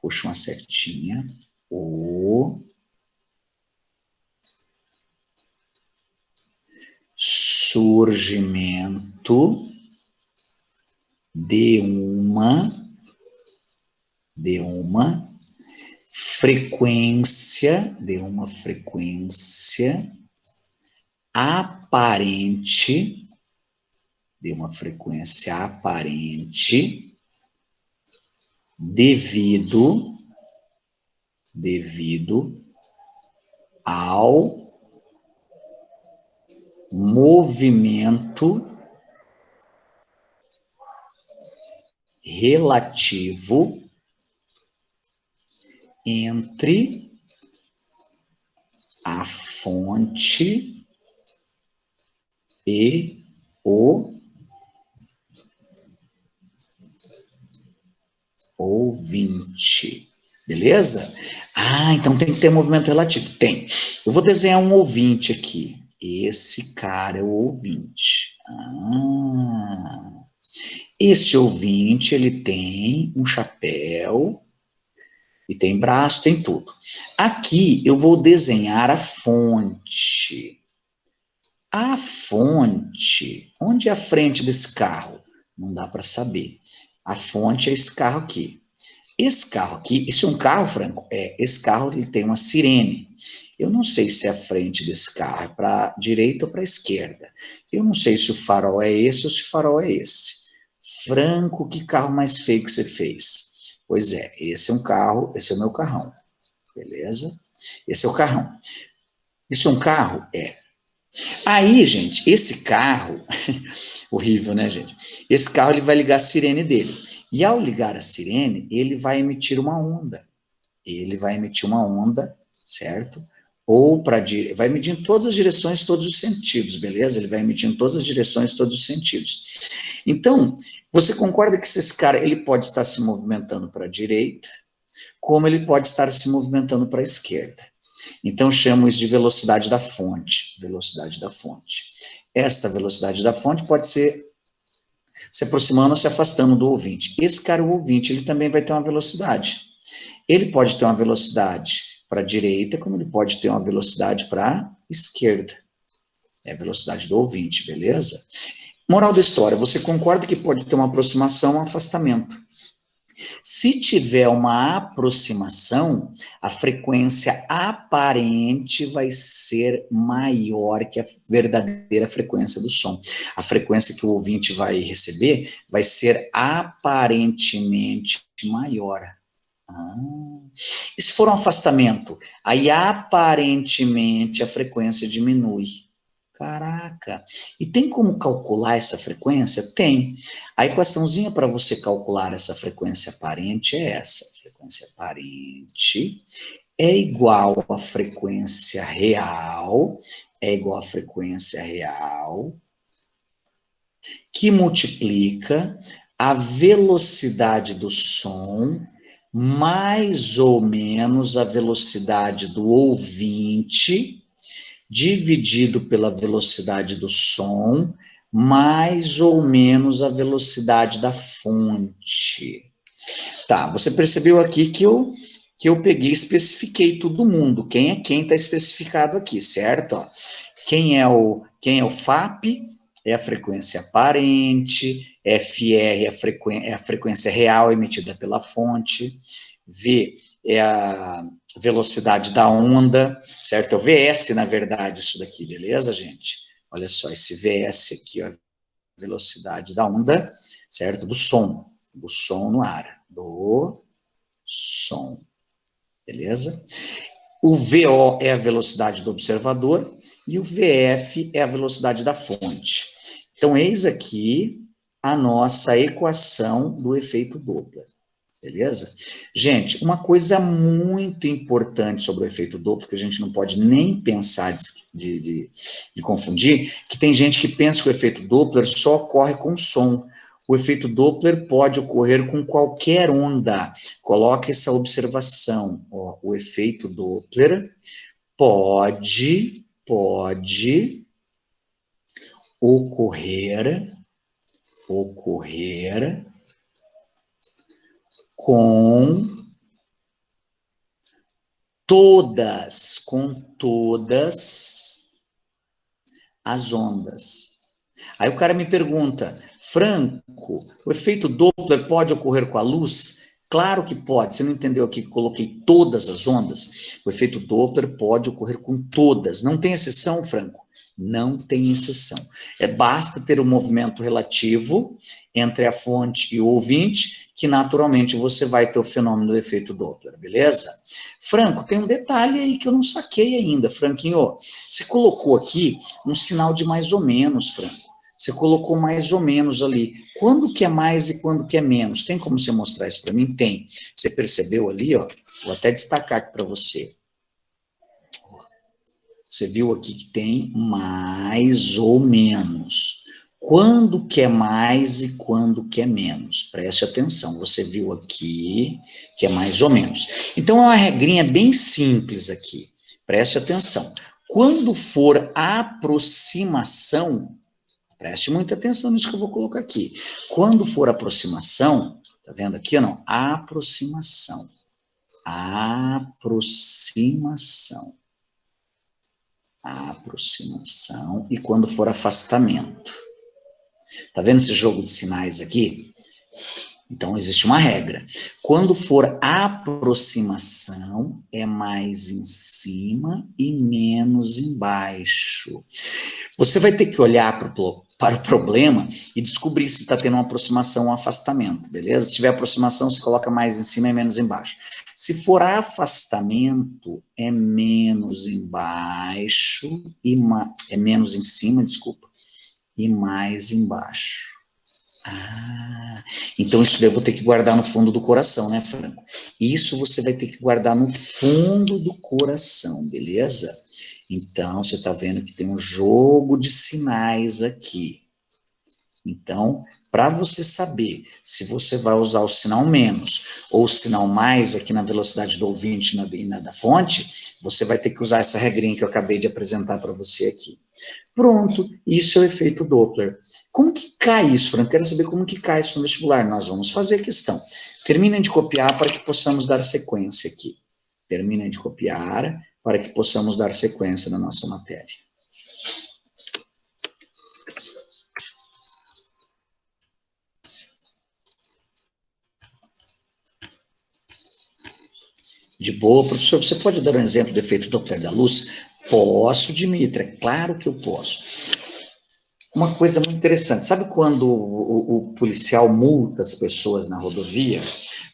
puxa uma setinha, o surgimento de uma frequência aparente, devido ao movimento relativo entre a fonte e o ouvinte. Beleza? Ah, então tem que ter movimento relativo. Tem. Eu vou desenhar um ouvinte aqui. Esse cara é o ouvinte. Esse ouvinte, ele tem um chapéu e tem braço, tem tudo. Aqui eu vou desenhar a fonte. A fonte, onde é a frente desse carro? Não dá para saber. A fonte é esse carro aqui. Esse carro aqui, isso é um carro, Franco? Esse carro ele tem uma sirene. Eu não sei se a frente desse carro é para a direita ou para a esquerda. Eu não sei se o farol é esse ou se o farol é esse. Franco, que carro mais feio que você fez? Pois é, esse é um carro, esse é o meu carrão. Beleza? Esse é o carrão. Isso é um carro? É. Aí, gente, esse carro, horrível, né, gente? Esse carro ele vai ligar a sirene dele. E ao ligar a sirene, ele vai emitir uma onda. Ele vai emitir uma onda, certo? Ou vai emitir em todas as direções, todos os sentidos, beleza? Ele vai emitir em todas as direções, todos os sentidos. Então, você concorda que esse cara ele pode estar se movimentando para a direita, como ele pode estar se movimentando para a esquerda? Então, chamo isso de velocidade da fonte. Velocidade da fonte. Esta velocidade da fonte pode ser se aproximando ou se afastando do ouvinte. Esse cara, o ouvinte, ele também vai ter uma velocidade. Ele pode ter uma velocidade para a direita, como ele pode ter uma velocidade para a esquerda. É a velocidade do ouvinte, beleza? Moral da história, você concorda que pode ter uma aproximação ou um afastamento? Se tiver uma aproximação, a frequência aparente vai ser maior que a verdadeira frequência do som. A frequência que o ouvinte vai receber vai ser aparentemente maior. E se for um afastamento? Aí aparentemente a frequência diminui. Caraca! E tem como calcular essa frequência? Tem. A equaçãozinha para você calcular essa frequência aparente é essa. A frequência aparente é igual à frequência real, que multiplica a velocidade do som mais ou menos a velocidade do ouvinte, dividido pela velocidade do som, mais ou menos a velocidade da fonte. Tá, você percebeu aqui que eu peguei e especifiquei todo mundo. Quem é quem está especificado aqui, certo? Ó, quem é o FAP? É a frequência aparente, FR é a frequência real emitida pela fonte, V é a velocidade da onda, certo? É o VS, na verdade, isso daqui, beleza, gente? Olha só, esse VS aqui, ó, velocidade da onda, certo? Do som no ar, do som, beleza? O VO é a velocidade do observador e o VF é a velocidade da fonte. Então, eis aqui a nossa equação do efeito Doppler. Beleza? Gente, uma coisa muito importante sobre o efeito Doppler, que a gente não pode nem pensar de confundir, que tem gente que pensa que o efeito Doppler só ocorre com som. O efeito Doppler pode ocorrer com qualquer onda. Coloque essa observação. Ó, o efeito Doppler pode ocorrer com todas as ondas. Aí o cara me pergunta, Franco, o efeito Doppler pode ocorrer com a luz? Claro que pode. Você não entendeu aqui que coloquei todas as ondas? O efeito Doppler pode ocorrer com todas. Não tem exceção, Franco? Não tem exceção. Basta ter um movimento relativo entre a fonte e o ouvinte, que naturalmente você vai ter o fenômeno do efeito Doppler, beleza? Franco, tem um detalhe aí que eu não saquei ainda, Franquinho. Você colocou aqui um sinal de mais ou menos, Franco. Você colocou mais ou menos ali. Quando que é mais e quando que é menos? Tem como você mostrar isso para mim? Tem. Você percebeu ali, ó? Vou até destacar aqui para você. Você viu aqui que tem mais ou menos. Quando que é mais e quando que é menos? Preste atenção. Você viu aqui que é mais ou menos. Então, é uma regrinha bem simples aqui. Preste atenção. Quando for aproximação, preste muita atenção nisso que eu vou colocar aqui. Quando for aproximação, tá vendo aqui ou não? Aproximação. Aproximação. E quando for afastamento. Tá vendo esse jogo de sinais aqui? Então, existe uma regra. Quando for aproximação, é mais em cima e menos embaixo. Você vai ter que olhar para o problema e descobrir se está tendo uma aproximação ou um afastamento, beleza? Se tiver aproximação, você coloca mais em cima e menos embaixo. Se for afastamento, é menos embaixo, é menos em cima, desculpa, e mais embaixo. Então isso daí eu vou ter que guardar no fundo do coração, né, Franco? Isso você vai ter que guardar no fundo do coração, beleza? Então, você está vendo que tem um jogo de sinais aqui. Então, para você saber se você vai usar o sinal menos ou o sinal mais aqui na velocidade do ouvinte e na da fonte, você vai ter que usar essa regrinha que eu acabei de apresentar para você aqui. Pronto, isso é o efeito Doppler. Como que cai isso, Franco? Quero saber como que cai isso no vestibular. Nós vamos fazer a questão. Terminem de copiar para que possamos dar sequência aqui. Terminem de copiar para que possamos dar sequência na nossa matéria. De boa, professor, você pode dar um exemplo do efeito Doppler da luz? Posso, Dimitra, é claro que eu posso. Uma coisa muito interessante, sabe quando o policial multa as pessoas na rodovia?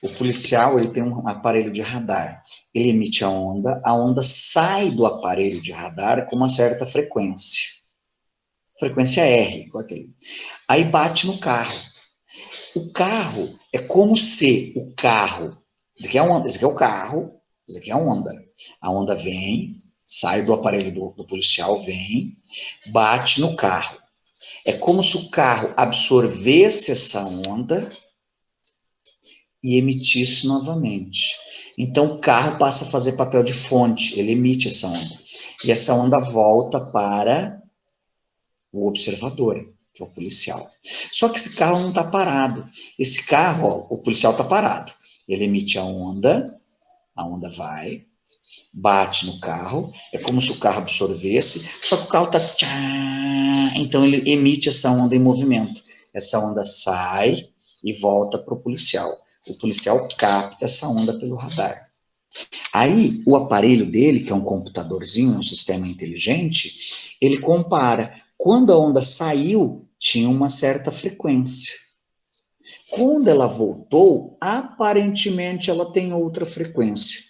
O policial ele tem um aparelho de radar, ele emite a onda sai do aparelho de radar com uma certa frequência R, igual aquele. Aí bate no carro. O carro é como se o carro, esse aqui é o carro, esse aqui é a onda. A onda vem, sai do aparelho do policial, vem, bate no carro. É como se o carro absorvesse essa onda e emitisse novamente. Então, o carro passa a fazer papel de fonte, ele emite essa onda. E essa onda volta para o observador, que é o policial. Só que esse carro não está parado. Esse carro, ó, o policial está parado. Ele emite a onda vai, bate no carro, é como se o carro absorvesse, só que o carro está... Então, ele emite essa onda em movimento. Essa onda sai e volta para o policial. o policial capta essa onda pelo radar. Aí, o aparelho dele, que é um computadorzinho, um sistema inteligente, ele compara. Quando a onda saiu, tinha uma certa frequência. Quando ela voltou, aparentemente ela tem outra frequência.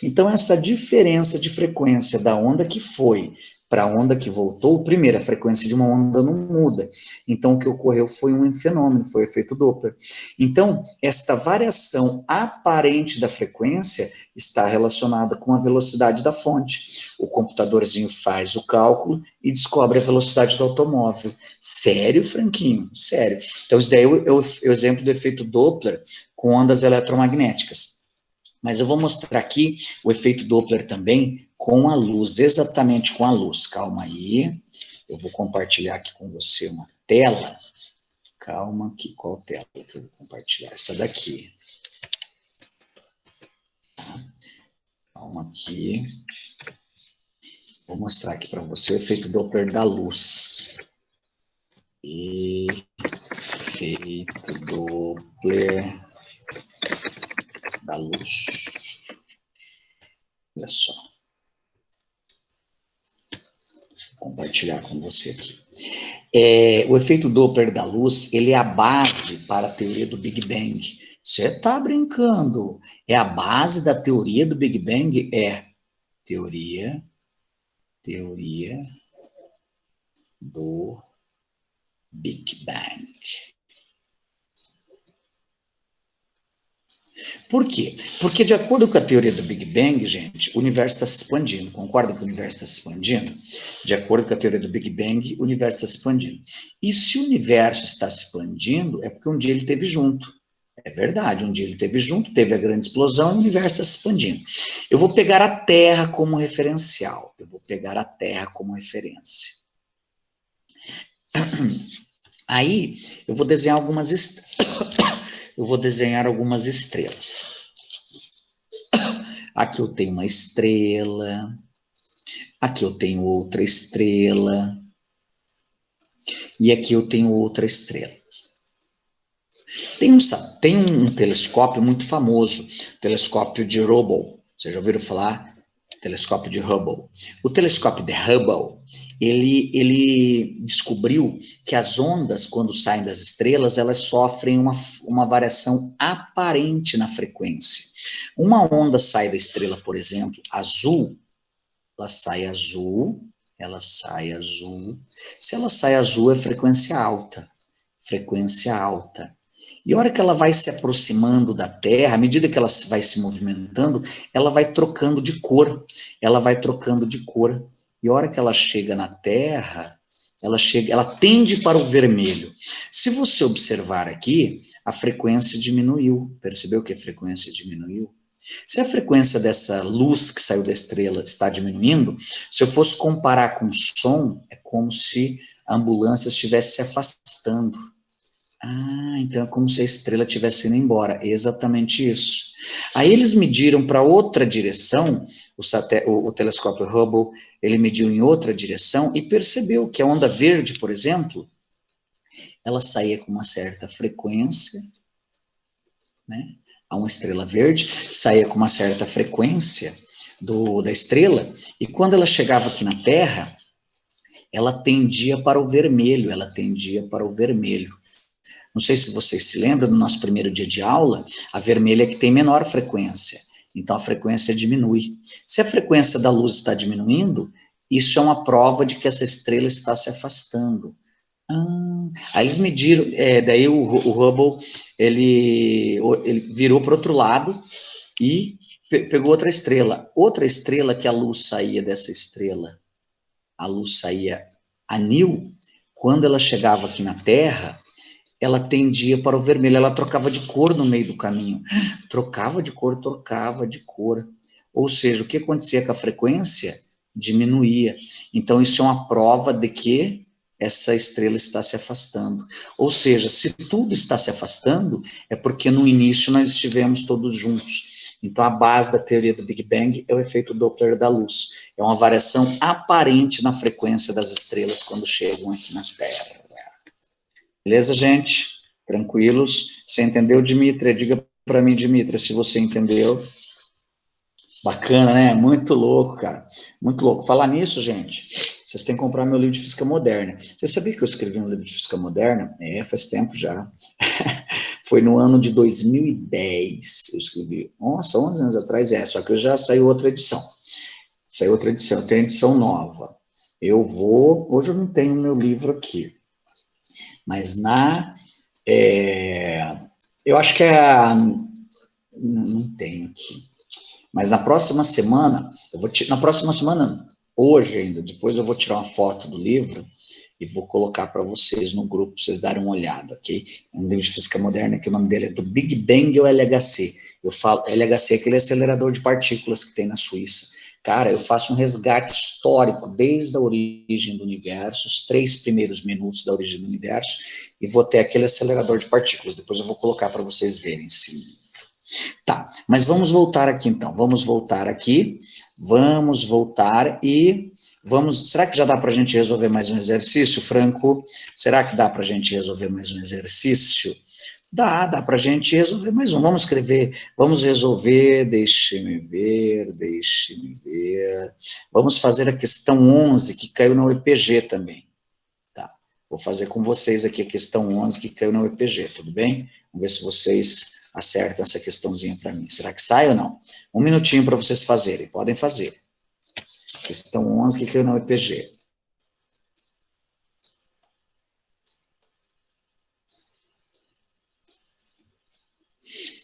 Então, essa diferença de frequência da onda que foi para a onda que voltou, primeiro, a frequência de uma onda não muda. Então, o que ocorreu foi um fenômeno, foi o efeito Doppler. Então, esta variação aparente da frequência está relacionada com a velocidade da fonte. O computadorzinho faz o cálculo e descobre a velocidade do automóvel. Sério, Franquinho? Sério. Então, isso daí é o exemplo do efeito Doppler com ondas eletromagnéticas. Mas eu vou mostrar aqui o efeito Doppler também com a luz, exatamente com a luz. Calma aí, eu vou compartilhar aqui com você uma tela. Calma aqui, qual tela que eu vou compartilhar? Essa daqui. Calma aqui. Vou mostrar aqui para você o efeito Doppler da luz. Efeito Doppler da luz. Olha só. Vou compartilhar com você aqui. O efeito Doppler da luz, ele é a base para a teoria do Big Bang. Você está brincando. É a base da teoria do Big Bang? É. Teoria do Big Bang. Por quê? Porque, de acordo com a teoria do Big Bang, gente, o universo está se expandindo. Concorda que o universo está se expandindo? De acordo com a teoria do Big Bang, o universo está se expandindo. E se o universo está se expandindo, é porque um dia ele esteve junto. É verdade, um dia ele esteve junto, teve a grande explosão e o universo está se expandindo. Eu vou pegar a Terra como referencial. Eu vou pegar a Terra como referência. Aí, eu vou desenhar algumas estrelas. Aqui eu tenho uma estrela. Aqui eu tenho outra estrela. E aqui eu tenho outra estrela. Tem um telescópio muito famoso, o telescópio de Hubble. Vocês já ouviram falar? Telescópio de Hubble. O telescópio de Hubble, ele descobriu que as ondas, quando saem das estrelas, elas sofrem uma variação aparente na frequência. Uma onda sai da estrela, por exemplo, azul, ela sai azul. Se ela sai azul, é frequência alta. Frequência alta. E a hora que ela vai se aproximando da Terra, à medida que ela vai se movimentando, ela vai trocando de cor. E a hora que ela chega na Terra, ela tende para o vermelho. Se você observar aqui, a frequência diminuiu. Percebeu que a frequência diminuiu? Se a frequência dessa luz que saiu da estrela está diminuindo, se eu fosse comparar com o som, é como se a ambulância estivesse se afastando. Ah, então é como se a estrela estivesse indo embora. É exatamente isso. Aí eles mediram para outra direção, o telescópio Hubble, ele mediu em outra direção e percebeu que a onda verde, por exemplo, ela saía com uma certa frequência, né? A uma estrela verde, saía com uma certa frequência da estrela, e quando ela chegava aqui na Terra, ela tendia para o vermelho, Não sei se vocês se lembram do nosso primeiro dia de aula, a vermelha é que tem menor frequência, então a frequência diminui. Se a frequência da luz está diminuindo, isso é uma prova de que essa estrela está se afastando. Aí eles mediram, daí o Hubble, ele virou para o outro lado e pegou outra estrela que a luz saía dessa estrela, a luz saía anil, quando ela chegava aqui na Terra, ela tendia para o vermelho, ela trocava de cor no meio do caminho, trocava de cor, ou seja, o que acontecia com a frequência? Diminuía. Então isso é uma prova de que essa estrela está se afastando. Ou seja, se tudo está se afastando, é porque no início nós estivemos todos juntos. Então a base da teoria do Big Bang é o efeito Doppler da luz. É uma variação aparente na frequência das estrelas quando chegam aqui na Terra. Beleza, gente? Tranquilos? Você entendeu, Dimitri? Diga para mim, Dimitra, se você entendeu. Bacana, né? Muito louco, cara. Muito louco. Falar nisso, gente, vocês têm que comprar meu livro de Física Moderna. Você sabia que eu escrevi um livro de Física Moderna? É, faz tempo já. Foi no ano de 2010. Eu escrevi. Nossa, 11 anos atrás, só que já saiu outra edição. Saiu outra edição, tem edição nova. Hoje eu não tenho meu livro aqui, mas eu acho que não tenho aqui. Mas na próxima semana, hoje ainda, depois eu vou tirar uma foto do livro e vou colocar para vocês no grupo, para vocês darem uma olhada, ok? É um livro de física moderna, que o nome dele é do Big Bang ou LHC. Eu falo, LHC é aquele acelerador de partículas que tem na Suíça. Cara, eu faço um resgate histórico desde a origem do universo, os 3 primeiros minutos da origem do universo, e vou ter aquele acelerador de partículas. Depois eu vou colocar para vocês verem, sim. Tá, mas vamos voltar aqui então, vamos voltar e será que já dá para a gente resolver mais um exercício, Franco? Será que dá para a gente resolver mais um exercício? Dá para a gente resolver mais um, vamos resolver, deixe-me ver, vamos fazer a questão 11, que caiu na UEPG também, tá? Vou fazer com vocês aqui a questão 11, que caiu na UEPG, tudo bem? Vamos ver se vocês acertam essa questãozinha para mim. Será que sai ou não? Um minutinho para vocês fazerem. Podem fazer. Questão 11, que caiu na UEPG.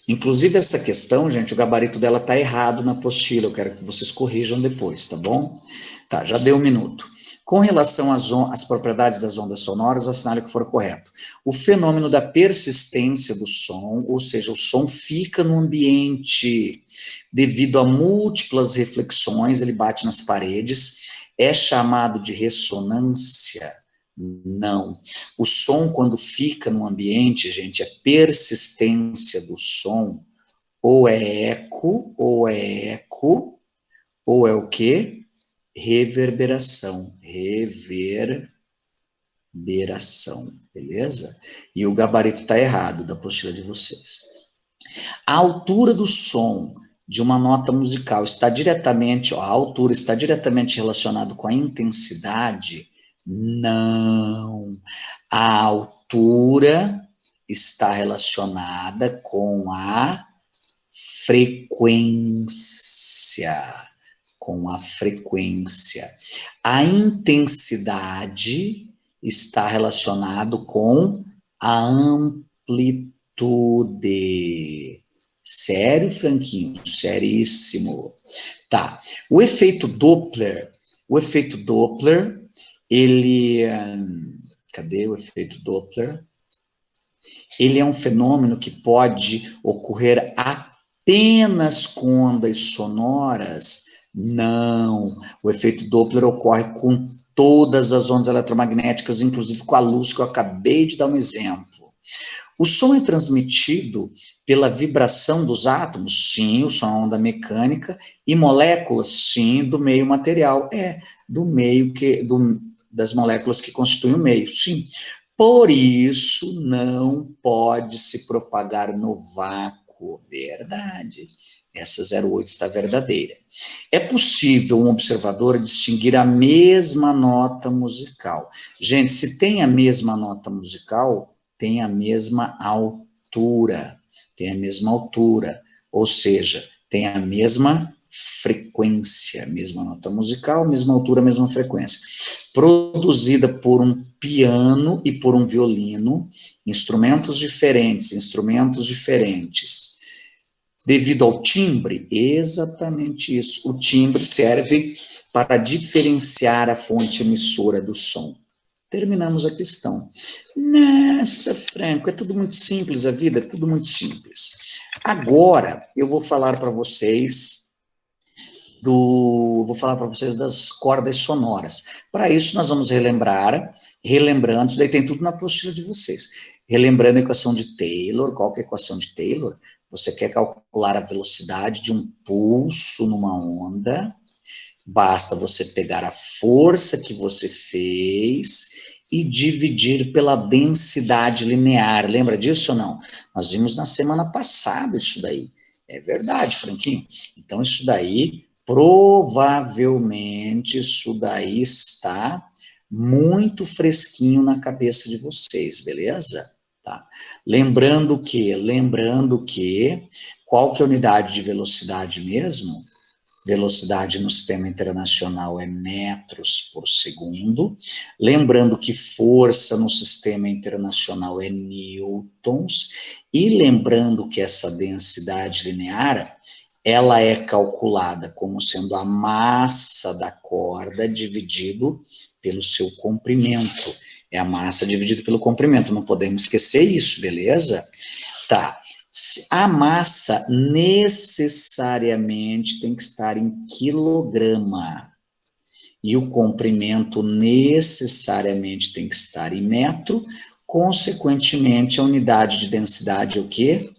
Inclusive, essa questão, gente, o gabarito dela está errado na apostila. Eu quero que vocês corrijam depois, tá bom? Tá, já deu um minuto. Com relação às propriedades das ondas sonoras, assinale o que for correto. O fenômeno da persistência do som, ou seja, o som fica no ambiente devido a múltiplas reflexões, ele bate nas paredes, é chamado de ressonância? Não. O som, quando fica no ambiente, gente, é persistência do som, ou é eco, ou é o quê? Reverberação, beleza? E o gabarito está errado da apostila de vocês. A altura do som de uma nota musical a altura está diretamente relacionada com a intensidade? Não. A altura está relacionada com a frequência. A intensidade está relacionado com a amplitude. Sério, Franquinho? Seríssimo. Tá. O efeito Doppler, ele... Cadê o efeito Doppler? Ele é um fenômeno que pode ocorrer apenas com ondas sonoras? Não. O efeito Doppler ocorre com todas as ondas eletromagnéticas, inclusive com a luz, que eu acabei de dar um exemplo. O som é transmitido pela vibração dos átomos? Sim, o som é onda mecânica. E moléculas? Sim, do meio material. Do meio das moléculas que constituem o meio, sim. Por isso, não pode se propagar no vácuo. Verdade. Essa 08 está verdadeira. É possível um observador distinguir a mesma nota musical. Gente, se tem a mesma nota musical, tem a mesma altura. Ou seja, tem a mesma frequência, mesma nota musical, mesma altura, mesma frequência. Produzida por um piano e por um violino, instrumentos diferentes. Devido ao timbre, exatamente isso. O timbre serve para diferenciar a fonte emissora do som. Terminamos a questão. Nossa, Franco, é tudo muito simples, a vida é tudo muito simples. Agora, eu vou falar para vocês das cordas sonoras. Para isso, nós vamos relembrando, isso daí tem tudo na apostila de vocês. Relembrando a equação de Taylor. Qual que é a equação de Taylor? Você quer calcular a velocidade de um pulso numa onda, basta você pegar a força que você fez e dividir pela densidade linear. Lembra disso ou não? Nós vimos na semana passada isso daí. É verdade, Franquinho. Então, isso daí, provavelmente, isso daí está muito fresquinho na cabeça de vocês, beleza? Tá. Lembrando que, qual que é a unidade de velocidade mesmo? Velocidade no sistema internacional é metros por segundo. Lembrando que força no sistema internacional é newtons. E lembrando que essa densidade linear, ela é calculada como sendo a massa da corda dividido pelo seu comprimento. É a massa dividido pelo comprimento. Não podemos esquecer isso, beleza? Tá. A massa necessariamente tem que estar em quilograma. E o comprimento necessariamente tem que estar em metro. Consequentemente, a unidade de densidade é o quê?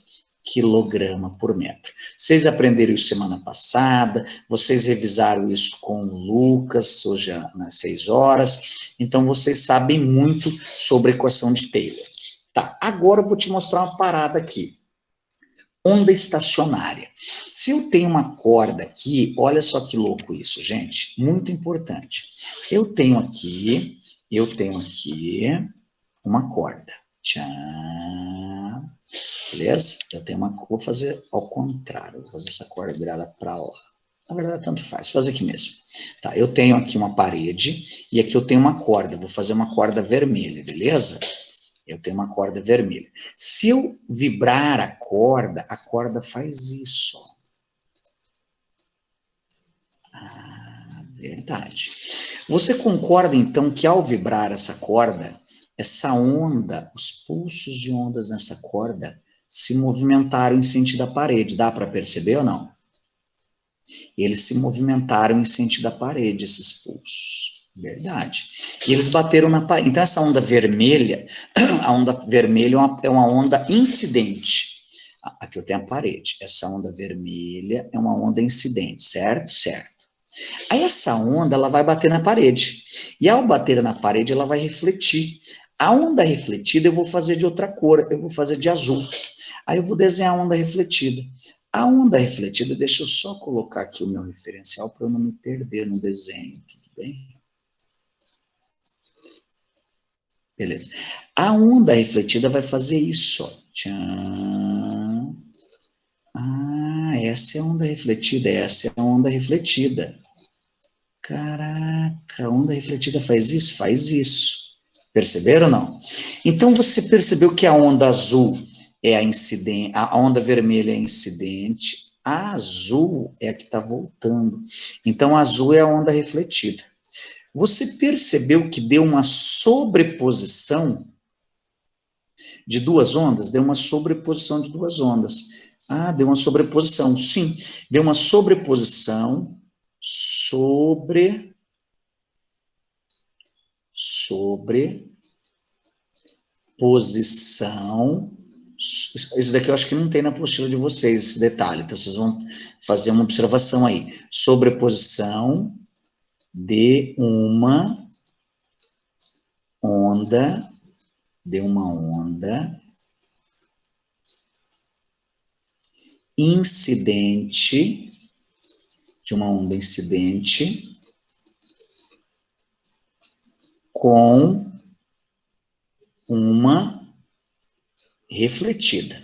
Quilograma por metro. Vocês aprenderam isso semana passada, vocês revisaram isso com o Lucas, hoje às 6 horas. Então, vocês sabem muito sobre a equação de Taylor. Tá, agora eu vou te mostrar uma parada aqui. Onda estacionária. Se eu tenho uma corda aqui, olha só que louco isso, gente, muito importante. Eu tenho aqui uma corda. Tchau. Beleza? Vou fazer ao contrário, vou fazer essa corda virada para lá. Na verdade, tanto faz, vou fazer aqui mesmo. Tá, eu tenho aqui uma parede e aqui eu tenho uma corda, vou fazer uma corda vermelha, beleza? Eu tenho uma corda vermelha. Se eu vibrar a corda faz isso. Ó. Verdade. Você concorda, então, que ao vibrar essa corda, essa onda, os pulsos de ondas nessa corda, se movimentaram em sentido à parede. Dá para perceber ou não? Eles se movimentaram em sentido à parede, esses pulsos. Verdade. E eles bateram na parede. Então, essa onda vermelha, a onda vermelha é uma onda incidente. Aqui eu tenho a parede. Essa onda vermelha é uma onda incidente, certo? Certo. Aí essa onda, ela vai bater na parede. E ao bater na parede, ela vai refletir. A onda refletida eu vou fazer de outra cor, eu vou fazer de azul. Aí eu vou desenhar a onda refletida. A onda refletida, deixa eu só colocar aqui o meu referencial para eu não me perder no desenho, tudo bem? Beleza. A onda refletida vai fazer isso, ó. Tchan. Ah, essa é a onda refletida, essa é a onda refletida. Caraca, a onda refletida faz isso? Faz isso. Perceberam ou não? Então, você percebeu que a onda azul é a incidente, a onda vermelha é a incidente, a azul é a que está voltando. Então, a azul é a onda refletida. Você percebeu que deu uma sobreposição de duas ondas? Deu uma sobreposição de duas ondas. Ah, deu uma sobreposição, sim. Deu uma sobreposição sobreposição. Isso daqui eu acho que não tem na apostila de vocês, esse detalhe. Então, vocês vão fazer uma observação aí. Sobreposição de uma onda incidente, de uma onda incidente com uma refletida.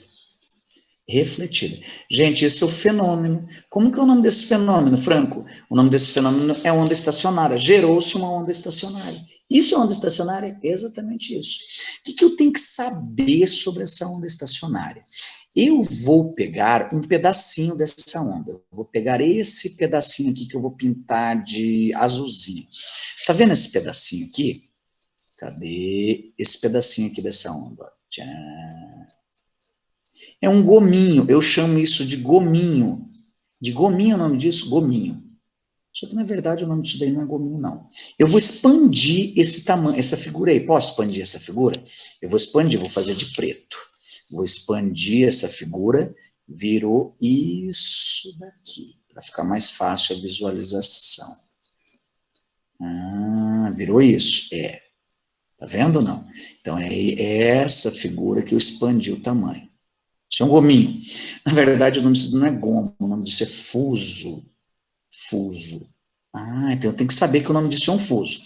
Refletida. Gente, esse é o fenômeno. Como que é o nome desse fenômeno, Franco? O nome desse fenômeno é onda estacionária. Gerou-se uma onda estacionária. Isso é onda estacionária? É exatamente isso. O que eu tenho que saber sobre essa onda estacionária? Eu vou pegar um pedacinho dessa onda. Eu vou pegar esse pedacinho aqui que eu vou pintar de azulzinho. Tá vendo esse pedacinho aqui? Cadê esse pedacinho aqui dessa onda? Tchau. É um gominho, eu chamo isso de gominho. De gominho é o nome disso? Gominho. Só que, na verdade, o nome disso daí não é gominho, não. Eu vou expandir esse tamanho, essa figura aí. Posso expandir essa figura? Eu vou expandir, vou fazer de preto. Vou expandir essa figura, virou isso daqui, para ficar mais fácil a visualização. Ah, virou isso, é. Tá vendo ou não? Então, é essa figura que eu expandi o tamanho. Isso é um gominho. Na verdade, o nome disso não é gomo, o nome disso é fuso. Fuso. Ah, então eu tenho que saber que o nome disso é um fuso.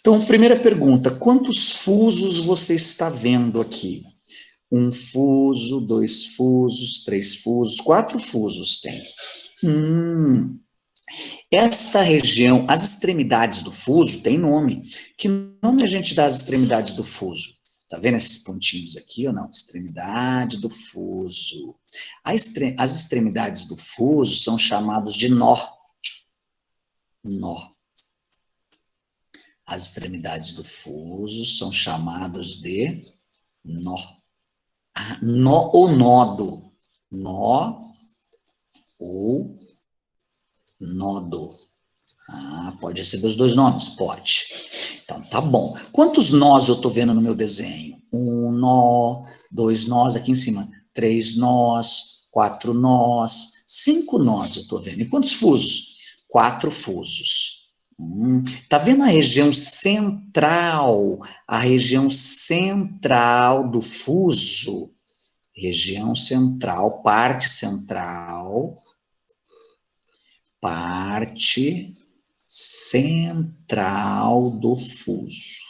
Então, primeira pergunta, quantos fusos você está vendo aqui? 1 fuso, 2 fusos, 3 fusos, 4 fusos tem. Esta região, as extremidades do fuso, tem nome. Que nome a gente dá às extremidades do fuso? Tá vendo esses pontinhos aqui ou não? Extremidade do fuso. As extremidades do fuso são chamados de nó. Nó. As extremidades do fuso são chamadas de nó. Nó ou nodo. Nó ou nodo. Pode receber os dois nomes? Pode. Então, tá bom. Quantos nós eu estou vendo no meu desenho? 1 nó, 2 nós aqui em cima, 3 nós, 4 nós, 5 nós eu estou vendo. E quantos fusos? 4 fusos. Tá vendo a região central? A região central do fuso. Região central, parte central do fuso.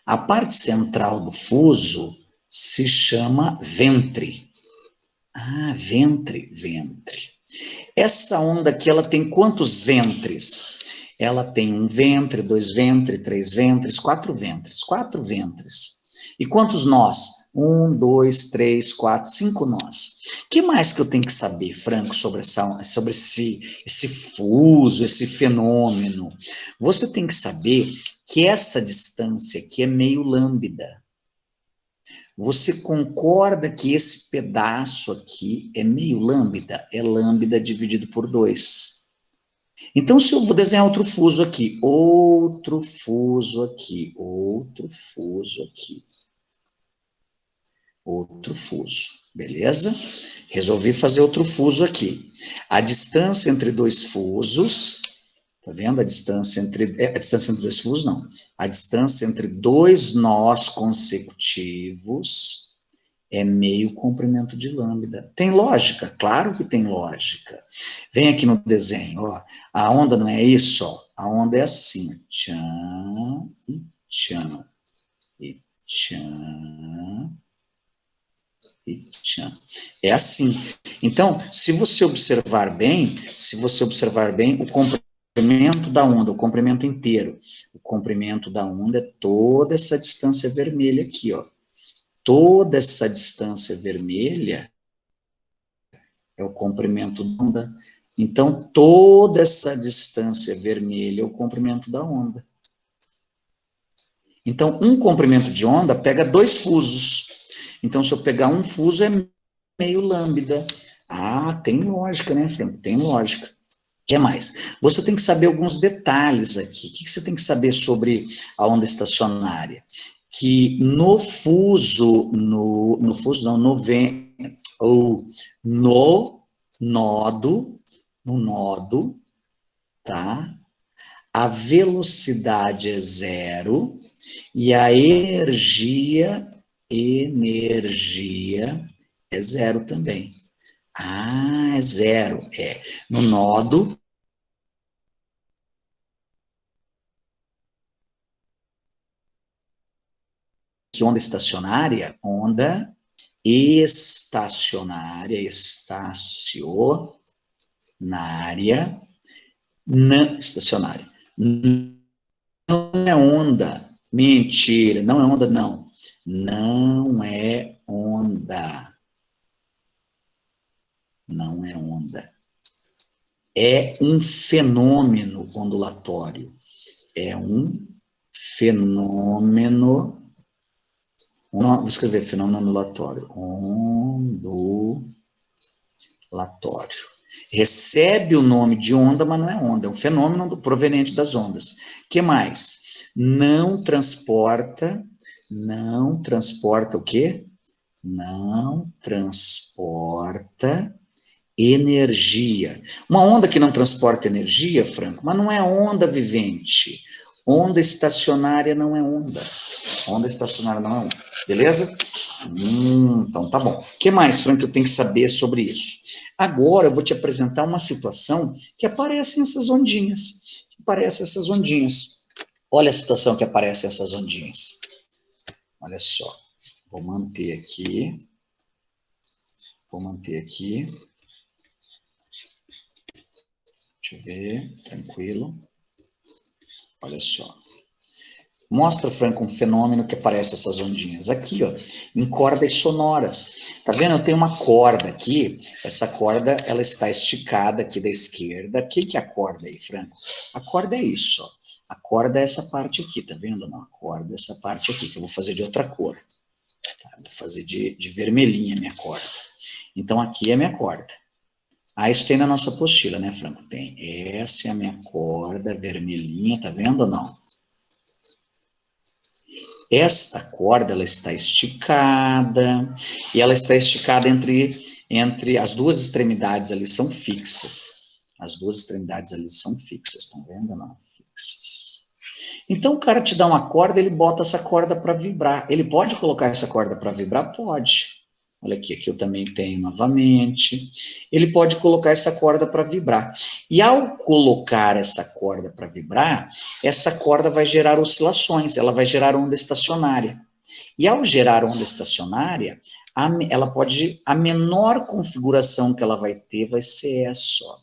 A parte central do fuso se chama ventre. Ventre. Essa onda aqui, ela tem quantos ventres? Ela tem 1 ventre, 2 ventres, 3 ventres, 4 ventres. 4 ventres. E quantos nós? 1, 2, 3, 4, 5 nós. O que mais que eu tenho que saber, Franco, sobre esse fuso, esse fenômeno? Você tem que saber que essa distância aqui é meio lambda. Você concorda que esse pedaço aqui é meio lambda? É lambda dividido por 2. Então, se eu vou desenhar outro fuso aqui, outro fuso aqui, beleza? Resolvi fazer outro fuso aqui. A distância entre dois fusos, tá vendo? A distância entre dois fusos, não. A distância entre dois nós consecutivos é meio comprimento de lambda. Tem lógica? Claro que tem lógica. Vem aqui no desenho, ó. A onda não é isso, ó. A onda é assim, tchan, e tchan, e tchan, e tchan. É assim. Então, se você observar bem, o comprimento da onda, o comprimento inteiro, o comprimento da onda é toda essa distância vermelha aqui, ó. Toda essa distância vermelha é o comprimento da onda. Então, toda essa distância vermelha é o comprimento da onda. Então, um comprimento de onda pega 2 fusos. Então, se eu pegar um fuso, é meio lambda. Tem lógica, né, Franco? Tem lógica. O que mais? Você tem que saber alguns detalhes aqui. O que você tem que saber sobre a onda estacionária? Que no nodo, tá? A velocidade é 0 e a energia é 0 também. É 0. No nodo, que onda estacionária? Onda estacionária, não é onda. Mentira, não é onda, não. Não é onda. Não é onda. É um fenômeno ondulatório. É um fenômeno. Vou escrever fenômeno ondulatório. Ondulatório. Recebe o nome de onda, mas não é onda. É um fenômeno proveniente das ondas. O que mais? Não transporta o quê? Não transporta energia. Uma onda que não transporta energia, Franco, mas não é onda vivente. Onda estacionária não é onda. Onda estacionária não é onda. Beleza? Então tá bom. O que mais, Frank, eu tenho que saber sobre isso? Agora eu vou te apresentar uma situação que aparecem essas ondinhas. Aparecem essas ondinhas. Olha a situação que aparecem essas ondinhas. Olha só. Vou manter aqui. Vou manter aqui. Deixa eu ver. Tranquilo. Olha só. Mostra, Franco, um fenômeno que aparece essas ondinhas. Aqui, ó, em cordas sonoras. Tá vendo? Eu tenho uma corda aqui. Essa corda, ela está esticada aqui da esquerda. O que é a corda aí, Franco? A corda é isso, ó. A corda é essa parte aqui, tá vendo? Não, a corda é essa parte aqui, que eu vou fazer de outra cor. Tá? Vou fazer de vermelhinha a minha corda. Então, aqui é a minha corda. Ah, isso tem na nossa apostila, né, Franco? Tem. Essa é a minha corda vermelhinha, tá vendo ou não? Esta corda, ela está esticada, e ela está esticada entre as duas extremidades ali são fixas. As duas extremidades ali são fixas, estão vendo ou não? Fixas. Então, o cara te dá uma corda, ele bota essa corda para vibrar. Ele pode colocar essa corda para vibrar? Pode. Olha aqui eu também tenho novamente. Ele pode colocar essa corda para vibrar. E ao colocar essa corda para vibrar, essa corda vai gerar oscilações, ela vai gerar onda estacionária. E ao gerar onda estacionária, ela pode, a menor configuração que ela vai ter vai ser essa, ó.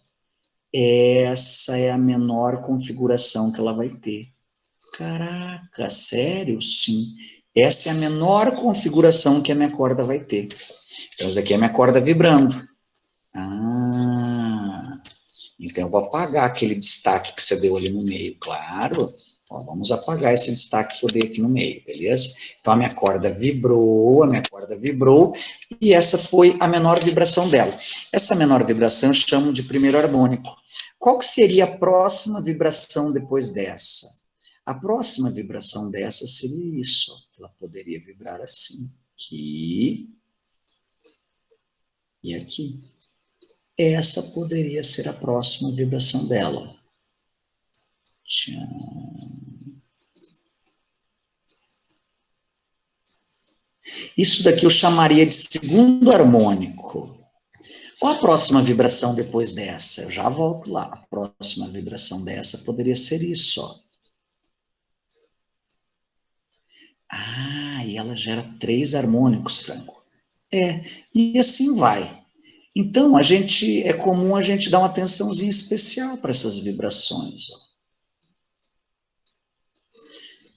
Essa é a menor configuração que ela vai ter. Caraca, sério? Sim. Essa é a menor configuração que a minha corda vai ter. Então, essa aqui é a minha corda vibrando. Ah, então eu vou apagar aquele destaque que você deu ali no meio, claro. Ó, vamos apagar esse destaque que eu dei aqui no meio, beleza? Então, a minha corda vibrou, e essa foi a menor vibração dela. Essa menor vibração eu chamo de primeiro harmônico. Qual que seria a próxima vibração depois dessa? A próxima vibração dessa seria isso. Ela poderia vibrar assim. Aqui. E aqui. Essa poderia ser a próxima vibração dela. Tchau. Isso daqui eu chamaria de segundo harmônico. Qual a próxima vibração depois dessa? Eu já volto lá. A próxima vibração dessa poderia ser isso, ó. Ah, e ela gera 3 harmônicos, Franco. E assim vai. Então, é comum a gente dar uma atençãozinha especial para essas vibrações, ó.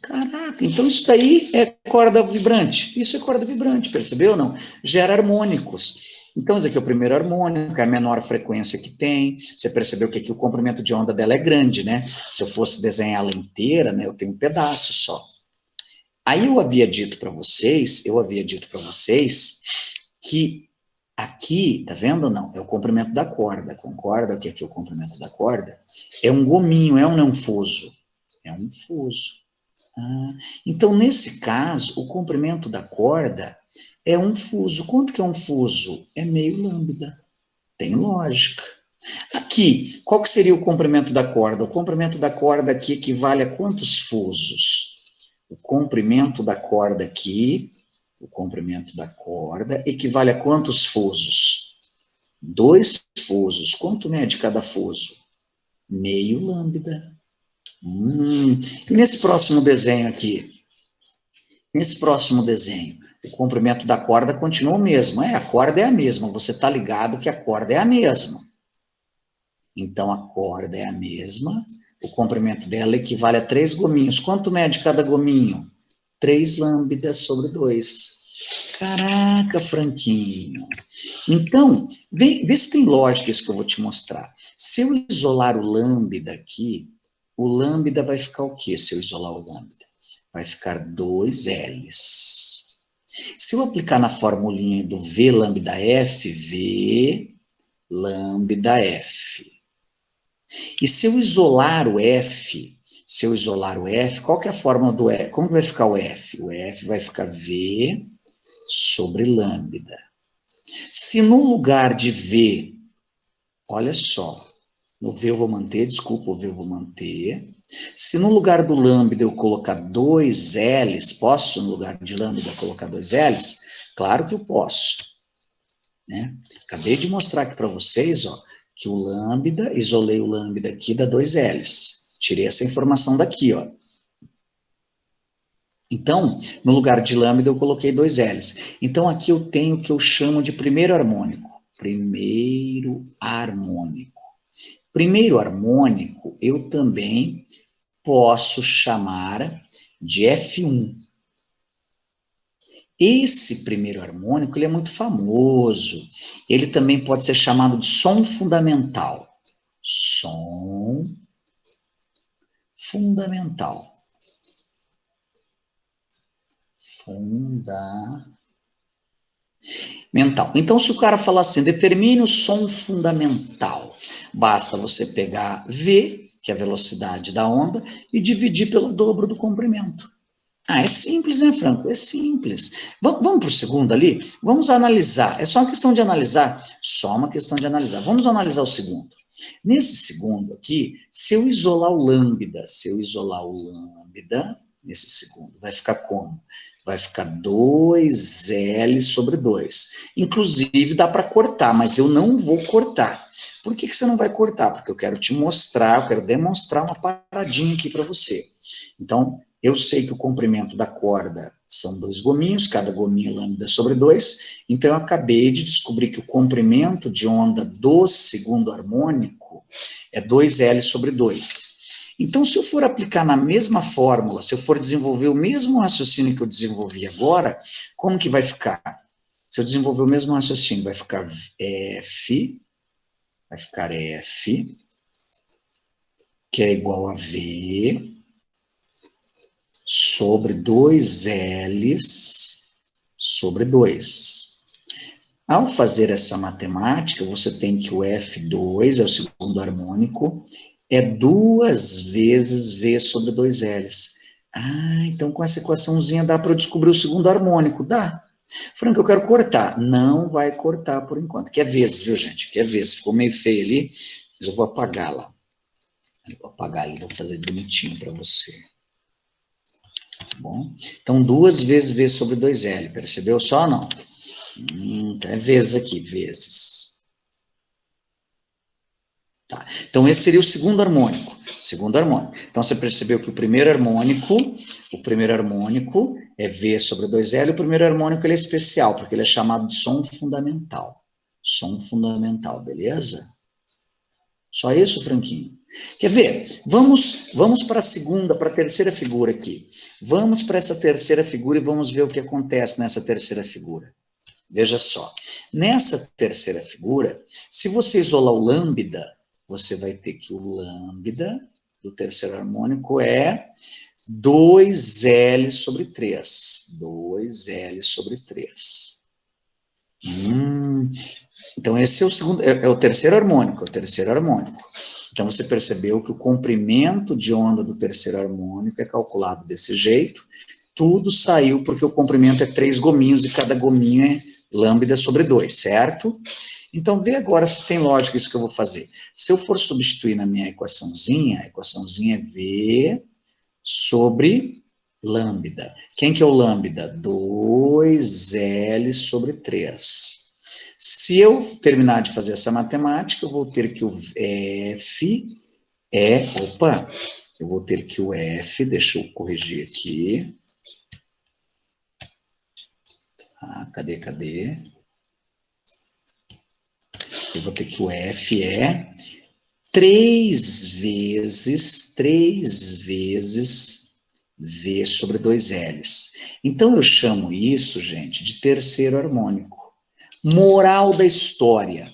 Caraca, então isso daí é corda vibrante. Isso é corda vibrante, percebeu ou não? Gera harmônicos. Então, esse aqui é o primeiro harmônico, é a menor frequência que tem. Você percebeu que aqui o comprimento de onda dela é grande, né? Se eu fosse desenhar ela inteira, né, eu tenho um pedaço só. Aí eu havia dito para vocês que aqui, tá vendo ou não? É o comprimento da corda, concorda que aqui é o comprimento da corda? É um gominho, é um fuso? É um fuso. Então, nesse caso, o comprimento da corda é um fuso. Quanto que é um fuso? É meio lambda. Tem lógica. Aqui, qual que seria o comprimento da corda? O comprimento da corda aqui equivale a quantos fusos? O comprimento da corda aqui, o comprimento da corda, equivale a quantos fusos? 2 fusos. Quanto mede cada fuso? Meio lambda. E nesse próximo desenho aqui? Nesse próximo desenho, o comprimento da corda continua o mesmo. A corda é a mesma. Você está ligado que a corda é a mesma. Então, a corda é a mesma. O comprimento dela equivale a 3 gominhos. Quanto mede cada gominho? 3 lambdas sobre 2. Caraca, Franquinho. Então, vê se tem lógica isso que eu vou te mostrar. Se eu isolar o lambda aqui, o lambda vai ficar o quê se eu isolar o lambda? Vai ficar 2 L's. Se eu aplicar na formulinha do V lambda F, V lambda F. E se eu isolar o F, qual que é a fórmula do F? Como vai ficar o F? O F vai ficar V sobre lambda. Se no lugar de V, olha só, No V eu vou manter, desculpa, o V eu vou manter. Se no lugar do lambda eu colocar 2 L's, posso no lugar de lambda colocar 2 L's? Claro que eu posso. Né? Acabei de mostrar aqui para vocês, ó, que o lambda, isolei o lambda aqui, dá 2 L's. Tirei essa informação daqui, ó. Então, no lugar de lambda eu coloquei 2 L's. Então, aqui eu tenho o que eu chamo de primeiro harmônico. Primeiro harmônico. Primeiro harmônico eu também posso chamar de F1. Esse primeiro harmônico ele é muito famoso. Ele também pode ser chamado de som fundamental. Som fundamental. Fundamental. Então, se o cara falar assim, determine o som fundamental, basta você pegar V, que é a velocidade da onda, e dividir pelo dobro do comprimento. Ah, é simples, né, Franco? É simples. Vamos para o segundo ali? Vamos analisar. É só uma questão de analisar. Só uma questão de analisar. Vamos analisar o segundo. Nesse segundo aqui, se eu isolar o lambda, nesse segundo, vai ficar como? Vai ficar 2L sobre 2. Inclusive, dá para cortar, mas eu não vou cortar. Por que você não vai cortar? Porque eu quero te mostrar, eu quero demonstrar uma paradinha aqui para você. Então, eu sei que o comprimento da corda são 2 gominhos, cada gominho é lambda sobre 2, então eu acabei de descobrir que o comprimento de onda do segundo harmônico é 2L sobre 2. Então, se eu for aplicar na mesma fórmula, se eu for desenvolver o mesmo raciocínio que eu desenvolvi agora, como que vai ficar? Se eu desenvolver o mesmo raciocínio, vai ficar F, que é igual a V, sobre 2L's sobre 2. Ao fazer essa matemática, você tem que o F2, é o segundo harmônico, é 2 vezes V sobre 2L's. Ah, então com essa equaçãozinha dá para eu descobrir o segundo harmônico? Dá. Franco, eu quero cortar. Não vai cortar por enquanto. Que é vezes, viu, gente? Que é vezes. Ficou meio feio ali, mas eu vou apagar lá. Eu vou apagar ali, vou fazer bonitinho para você. Bom, então 2 vezes V sobre 2L, percebeu só ou não? Então é vezes aqui, vezes. Tá. Então esse seria o segundo harmônico. Então você percebeu que o primeiro harmônico é V sobre 2L, o primeiro harmônico ele é especial, porque ele é chamado de som fundamental. Som fundamental, beleza? Só isso, Franquinho? Quer ver? Vamos para a terceira figura aqui. Vamos para essa terceira figura e vamos ver o que acontece nessa terceira figura. Veja só. Nessa terceira figura, se você isolar o lambda, você vai ter que o lambda do terceiro harmônico é 2L sobre 3. 2L sobre 3. Então, esse é o segundo, é o terceiro harmônico, Então, você percebeu que o comprimento de onda do terceiro harmônico é calculado desse jeito. Tudo saiu porque o comprimento é 3 gominhos e cada gominho é lambda sobre 2, certo? Então, vê agora se tem lógica isso que eu vou fazer. Se eu for substituir na minha equaçãozinha, a equaçãozinha é V sobre lambda. Quem que é o lambda? 2L sobre 3. Se eu terminar de fazer essa matemática, eu vou ter que o F eu vou ter que o F, deixa eu corrigir aqui. Ah, cadê? Eu vou ter que o F é 3 vezes V sobre 2L's. Então, eu chamo isso, gente, de terceiro harmônico. Moral da história,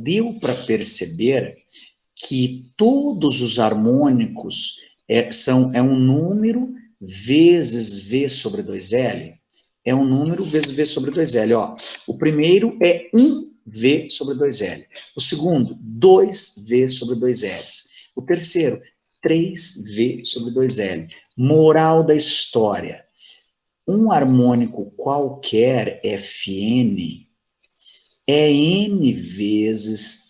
deu para perceber que todos os harmônicos é um número vezes V sobre 2L, é um número vezes V sobre 2L. Ó. O primeiro é 1V sobre 2L. O segundo, 2V sobre 2L. O terceiro, 3V sobre 2L. Moral da história. Um harmônico qualquer, Fn, é N vezes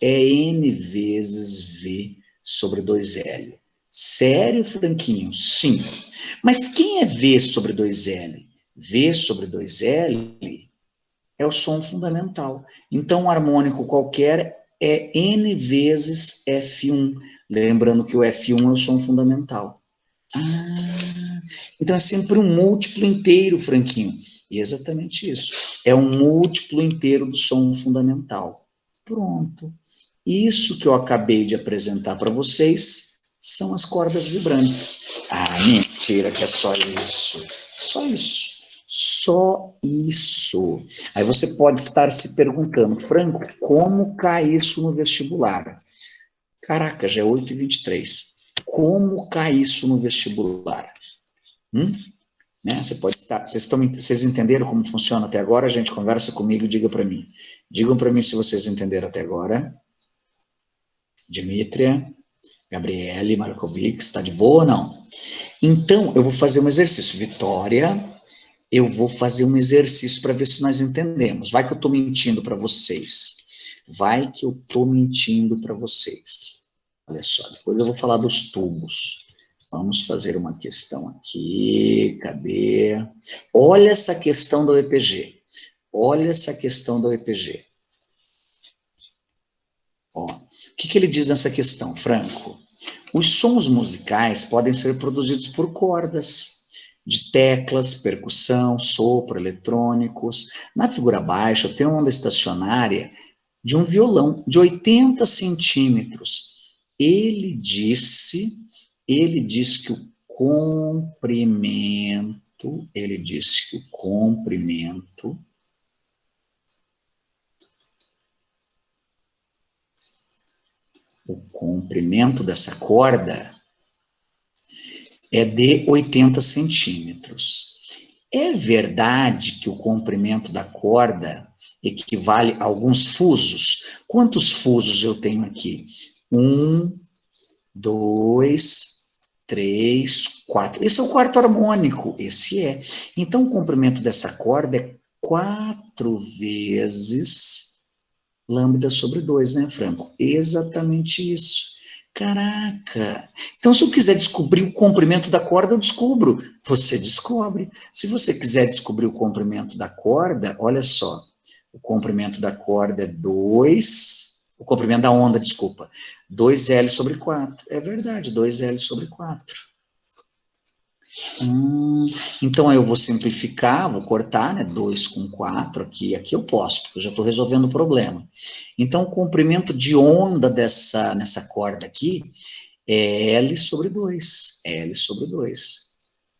V sobre 2L. Sério, Franquinho? Sim. Mas quem é V sobre 2L? V sobre 2L é o som fundamental. Então, um harmônico qualquer é N vezes F1. Lembrando que o F1 é o som fundamental. Ah, então é sempre um múltiplo inteiro, Franquinho. E é exatamente isso. É um múltiplo inteiro do som fundamental. Pronto. Isso que eu acabei de apresentar para vocês são as cordas vibrantes. Ah, mentira que é só isso. Só isso. Só isso. Aí você pode estar se perguntando, Franco, como cai isso no vestibular? Caraca, já é 8h23. Como cai isso no vestibular? Né? Você pode estar. Vocês entenderam como funciona até agora? Gente, conversa comigo e diga para mim. Digam para mim se vocês entenderam até agora. Dimítria, Gabriele, Markovic, está de boa ou não? Então, eu vou fazer um exercício. Vitória, eu vou fazer um exercício para ver se nós entendemos. Vai que eu estou mentindo para vocês. Vai que eu estou mentindo para vocês. Olha só, depois eu vou falar dos tubos. Vamos fazer uma questão aqui. Cadê? Olha essa questão do EPG. Olha essa questão do EPG. Ó, o que ele diz nessa questão, Franco? Os sons musicais podem ser produzidos por cordas de teclas, percussão, sopro, eletrônicos. Na figura abaixo, eu tenho uma onda estacionária de um violão de 80 centímetros. Ele disse que o comprimento dessa corda é de 80 centímetros. É verdade que o comprimento da corda equivale a alguns fusos? Quantos fusos eu tenho aqui? 1, 2, 3, 4. Esse é o quarto harmônico. Esse é. Então, o comprimento dessa corda é 4 vezes lambda sobre 2, né, Franco? Exatamente isso. Caraca! Então, se eu quiser descobrir o comprimento da corda, eu descubro. Você descobre. Se você quiser descobrir o comprimento da corda, olha só. O comprimento da corda é 2. O comprimento da onda, desculpa. 2L sobre 4. É verdade, 2L sobre 4. Então, aí eu vou simplificar, vou cortar, né? 2 com 4 aqui. Aqui eu posso, porque eu já estou resolvendo o problema. Então, o comprimento de onda nessa corda aqui é L sobre 2. L sobre 2.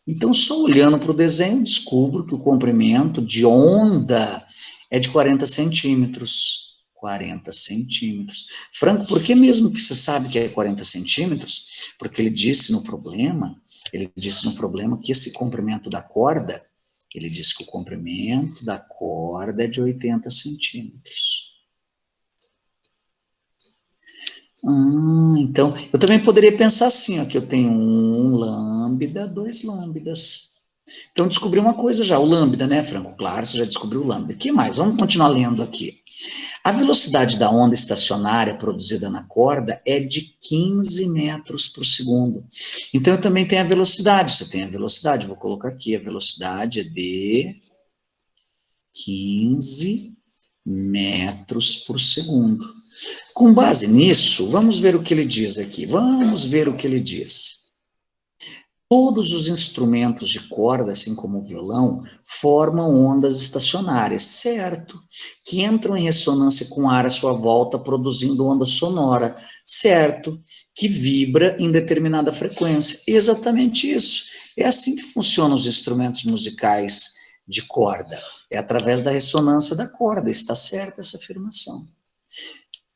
Então, só olhando para o desenho, descubro que o comprimento de onda é de 40 centímetros. 40 centímetros. Franco, por que mesmo que você sabe que é 40 centímetros? Porque ele disse no problema que esse comprimento da corda, ele disse que o comprimento da corda é de 80 centímetros. Então, eu também poderia pensar assim, ó, que eu tenho 1 lambda, 2 lambdas. Então, descobri uma coisa já, o lambda, né, Franco? Claro, você já descobriu o lambda. O que mais? Vamos continuar lendo aqui. A velocidade da onda estacionária produzida na corda é de 15 metros por segundo. Então, eu também tenho a velocidade. Você tem a velocidade, vou colocar aqui, a velocidade é de 15 metros por segundo. Com base nisso, vamos ver o que ele diz aqui. Vamos ver o que ele diz. Todos os instrumentos de corda, assim como o violão, formam ondas estacionárias, certo? Que entram em ressonância com o ar à sua volta, produzindo onda sonora, certo? Que vibra em determinada frequência. Exatamente isso. É assim que funcionam os instrumentos musicais de corda. É através da ressonância da corda. Está certa essa afirmação.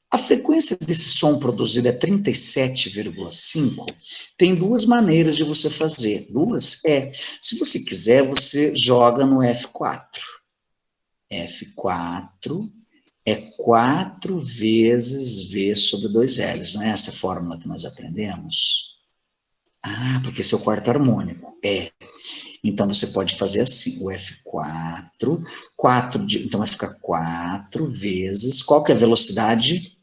A frequência desse som produzido é 37,5. Tem duas maneiras de você fazer. Duas é, se você quiser, você joga no F4. F4 é 4 vezes V sobre 2L. Não é essa fórmula que nós aprendemos? Ah, porque esse é o quarto harmônico. É. Então, você pode fazer assim, o F4, então vai ficar 4 vezes, qual que é a velocidade?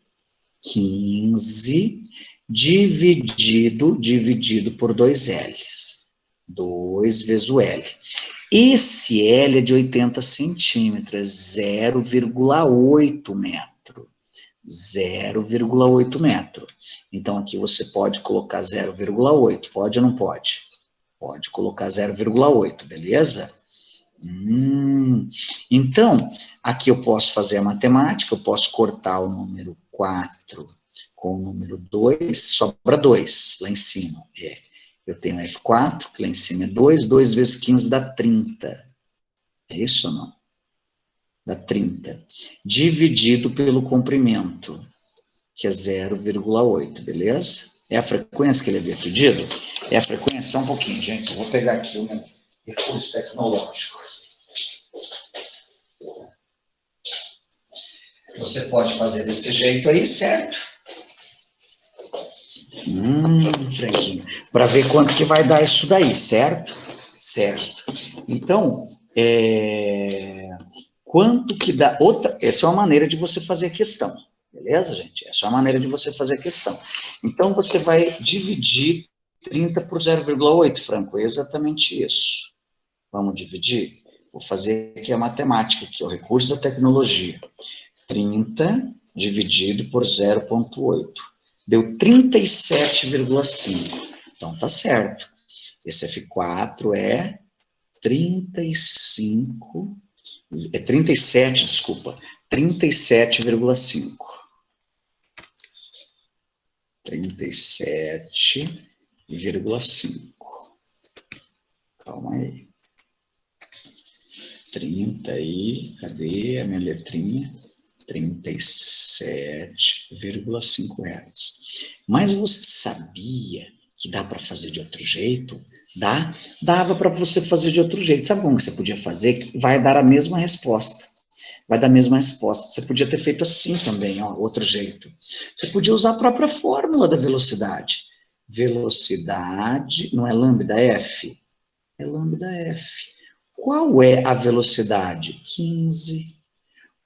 15 dividido por 2 L's. 2 vezes o L. Esse L é de 80 centímetros, é 0,8 metro. 0,8 metro. Então, aqui você pode colocar 0,8. Pode ou não pode? Pode colocar 0,8, beleza? Então, aqui eu posso fazer a matemática, eu posso cortar o número 4 com o número 2, sobra 2 lá em cima. Eu tenho F4, que lá em cima é 2, 2 vezes 15 dá 30. É isso ou não? Dá 30. Dividido pelo comprimento, que é 0,8, beleza? É a frequência que ele havia pedido? É a frequência? Só um pouquinho, gente. Eu vou pegar aqui o meu recurso tecnológico. Você pode fazer desse jeito aí, certo? Franquinho. Para ver quanto que vai dar isso daí, certo? Certo. Então, quanto que dá... Essa é uma maneira de você fazer a questão. Beleza, gente? Essa é uma maneira de você fazer a questão. Então, você vai dividir 30 por 0,8, Franco. É exatamente isso. Vamos dividir? Vou fazer aqui a matemática, aqui, o recurso da tecnologia. 30 dividido por 0,8. Deu 37,5. Então, tá certo. Esse F4 é 35... É 37, desculpa. 37,5. 37,5. Calma aí. 30 aí, cadê a minha letrinha? 37,5 Hz. Mas você sabia que dá para fazer de outro jeito? Dava para você fazer de outro jeito. Sabe como que você podia fazer? Que vai dar a mesma resposta. Vai dar a mesma resposta. Você podia ter feito assim também, ó, outro jeito. Você podia usar a própria fórmula da velocidade. Velocidade, não é lambda F? É lambda F. Qual é a velocidade? 15.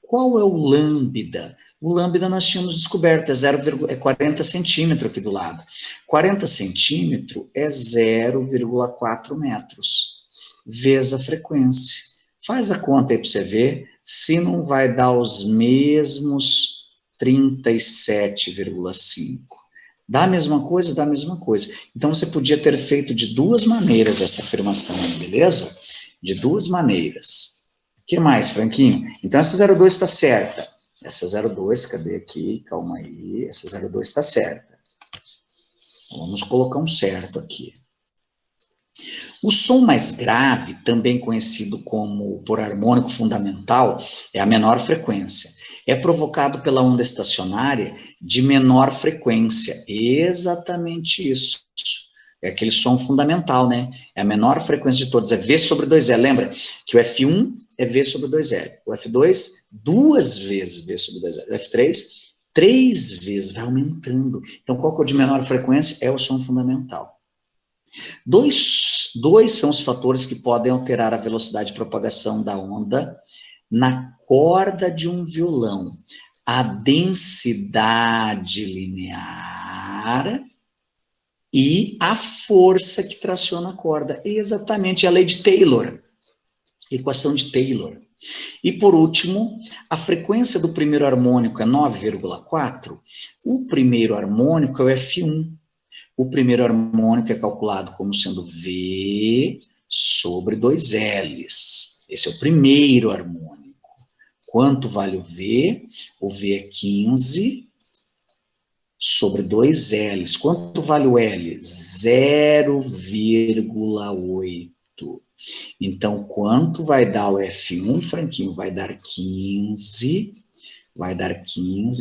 Qual é o lambda? O lambda nós tínhamos descoberto, é 40 centímetros aqui do lado. 40 centímetros é 0,4 metros, vezes a frequência. Faz a conta aí para você ver se não vai dar os mesmos 37,5. Dá a mesma coisa? Dá a mesma coisa. Então, você podia ter feito de duas maneiras essa afirmação aí, beleza? De duas maneiras. O que mais, Franquinho? Então, essa 02 está certa. Essa 02, cadê aqui? Calma aí. Essa 02 está certa. Vamos colocar um certo aqui. O som mais grave, também conhecido como por harmônico fundamental, é a menor frequência. É provocado pela onda estacionária de menor frequência. Exatamente isso. É aquele som fundamental, né? É a menor frequência de todos. É V sobre 2L. Lembra que o F1 é V sobre 2L. O F2, 2 vezes V sobre 2L. O F3, 3 vezes. Vai aumentando. Então, qual que é o de menor frequência? É o som fundamental. Dois são os fatores que podem alterar a velocidade de propagação da onda na corda de um violão. A densidade linear e a força que traciona a corda. Exatamente, a lei de Taylor, equação de Taylor. E, por último, a frequência do primeiro harmônico é 9,4. O primeiro harmônico é o F1. O primeiro harmônico é calculado como sendo V sobre 2 L's. Esse é o primeiro harmônico. Quanto vale o V? O V é 15 sobre 2 L's. Quanto vale o L? 0,8. Então, quanto vai dar o F1, Franquinho? Vai dar 15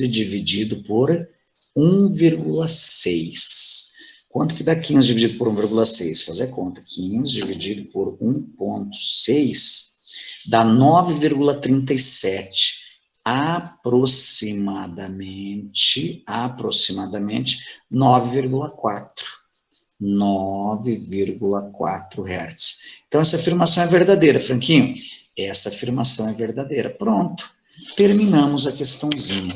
dividido por 1,6. Quanto que dá 15 dividido por 1,6? Fazer a conta. 15 dividido por 1,6 dá 9,37. Aproximadamente 9,4. 9,4 Hz. Então, essa afirmação é verdadeira, Franquinho. Essa afirmação é verdadeira. Pronto. Terminamos a questãozinha.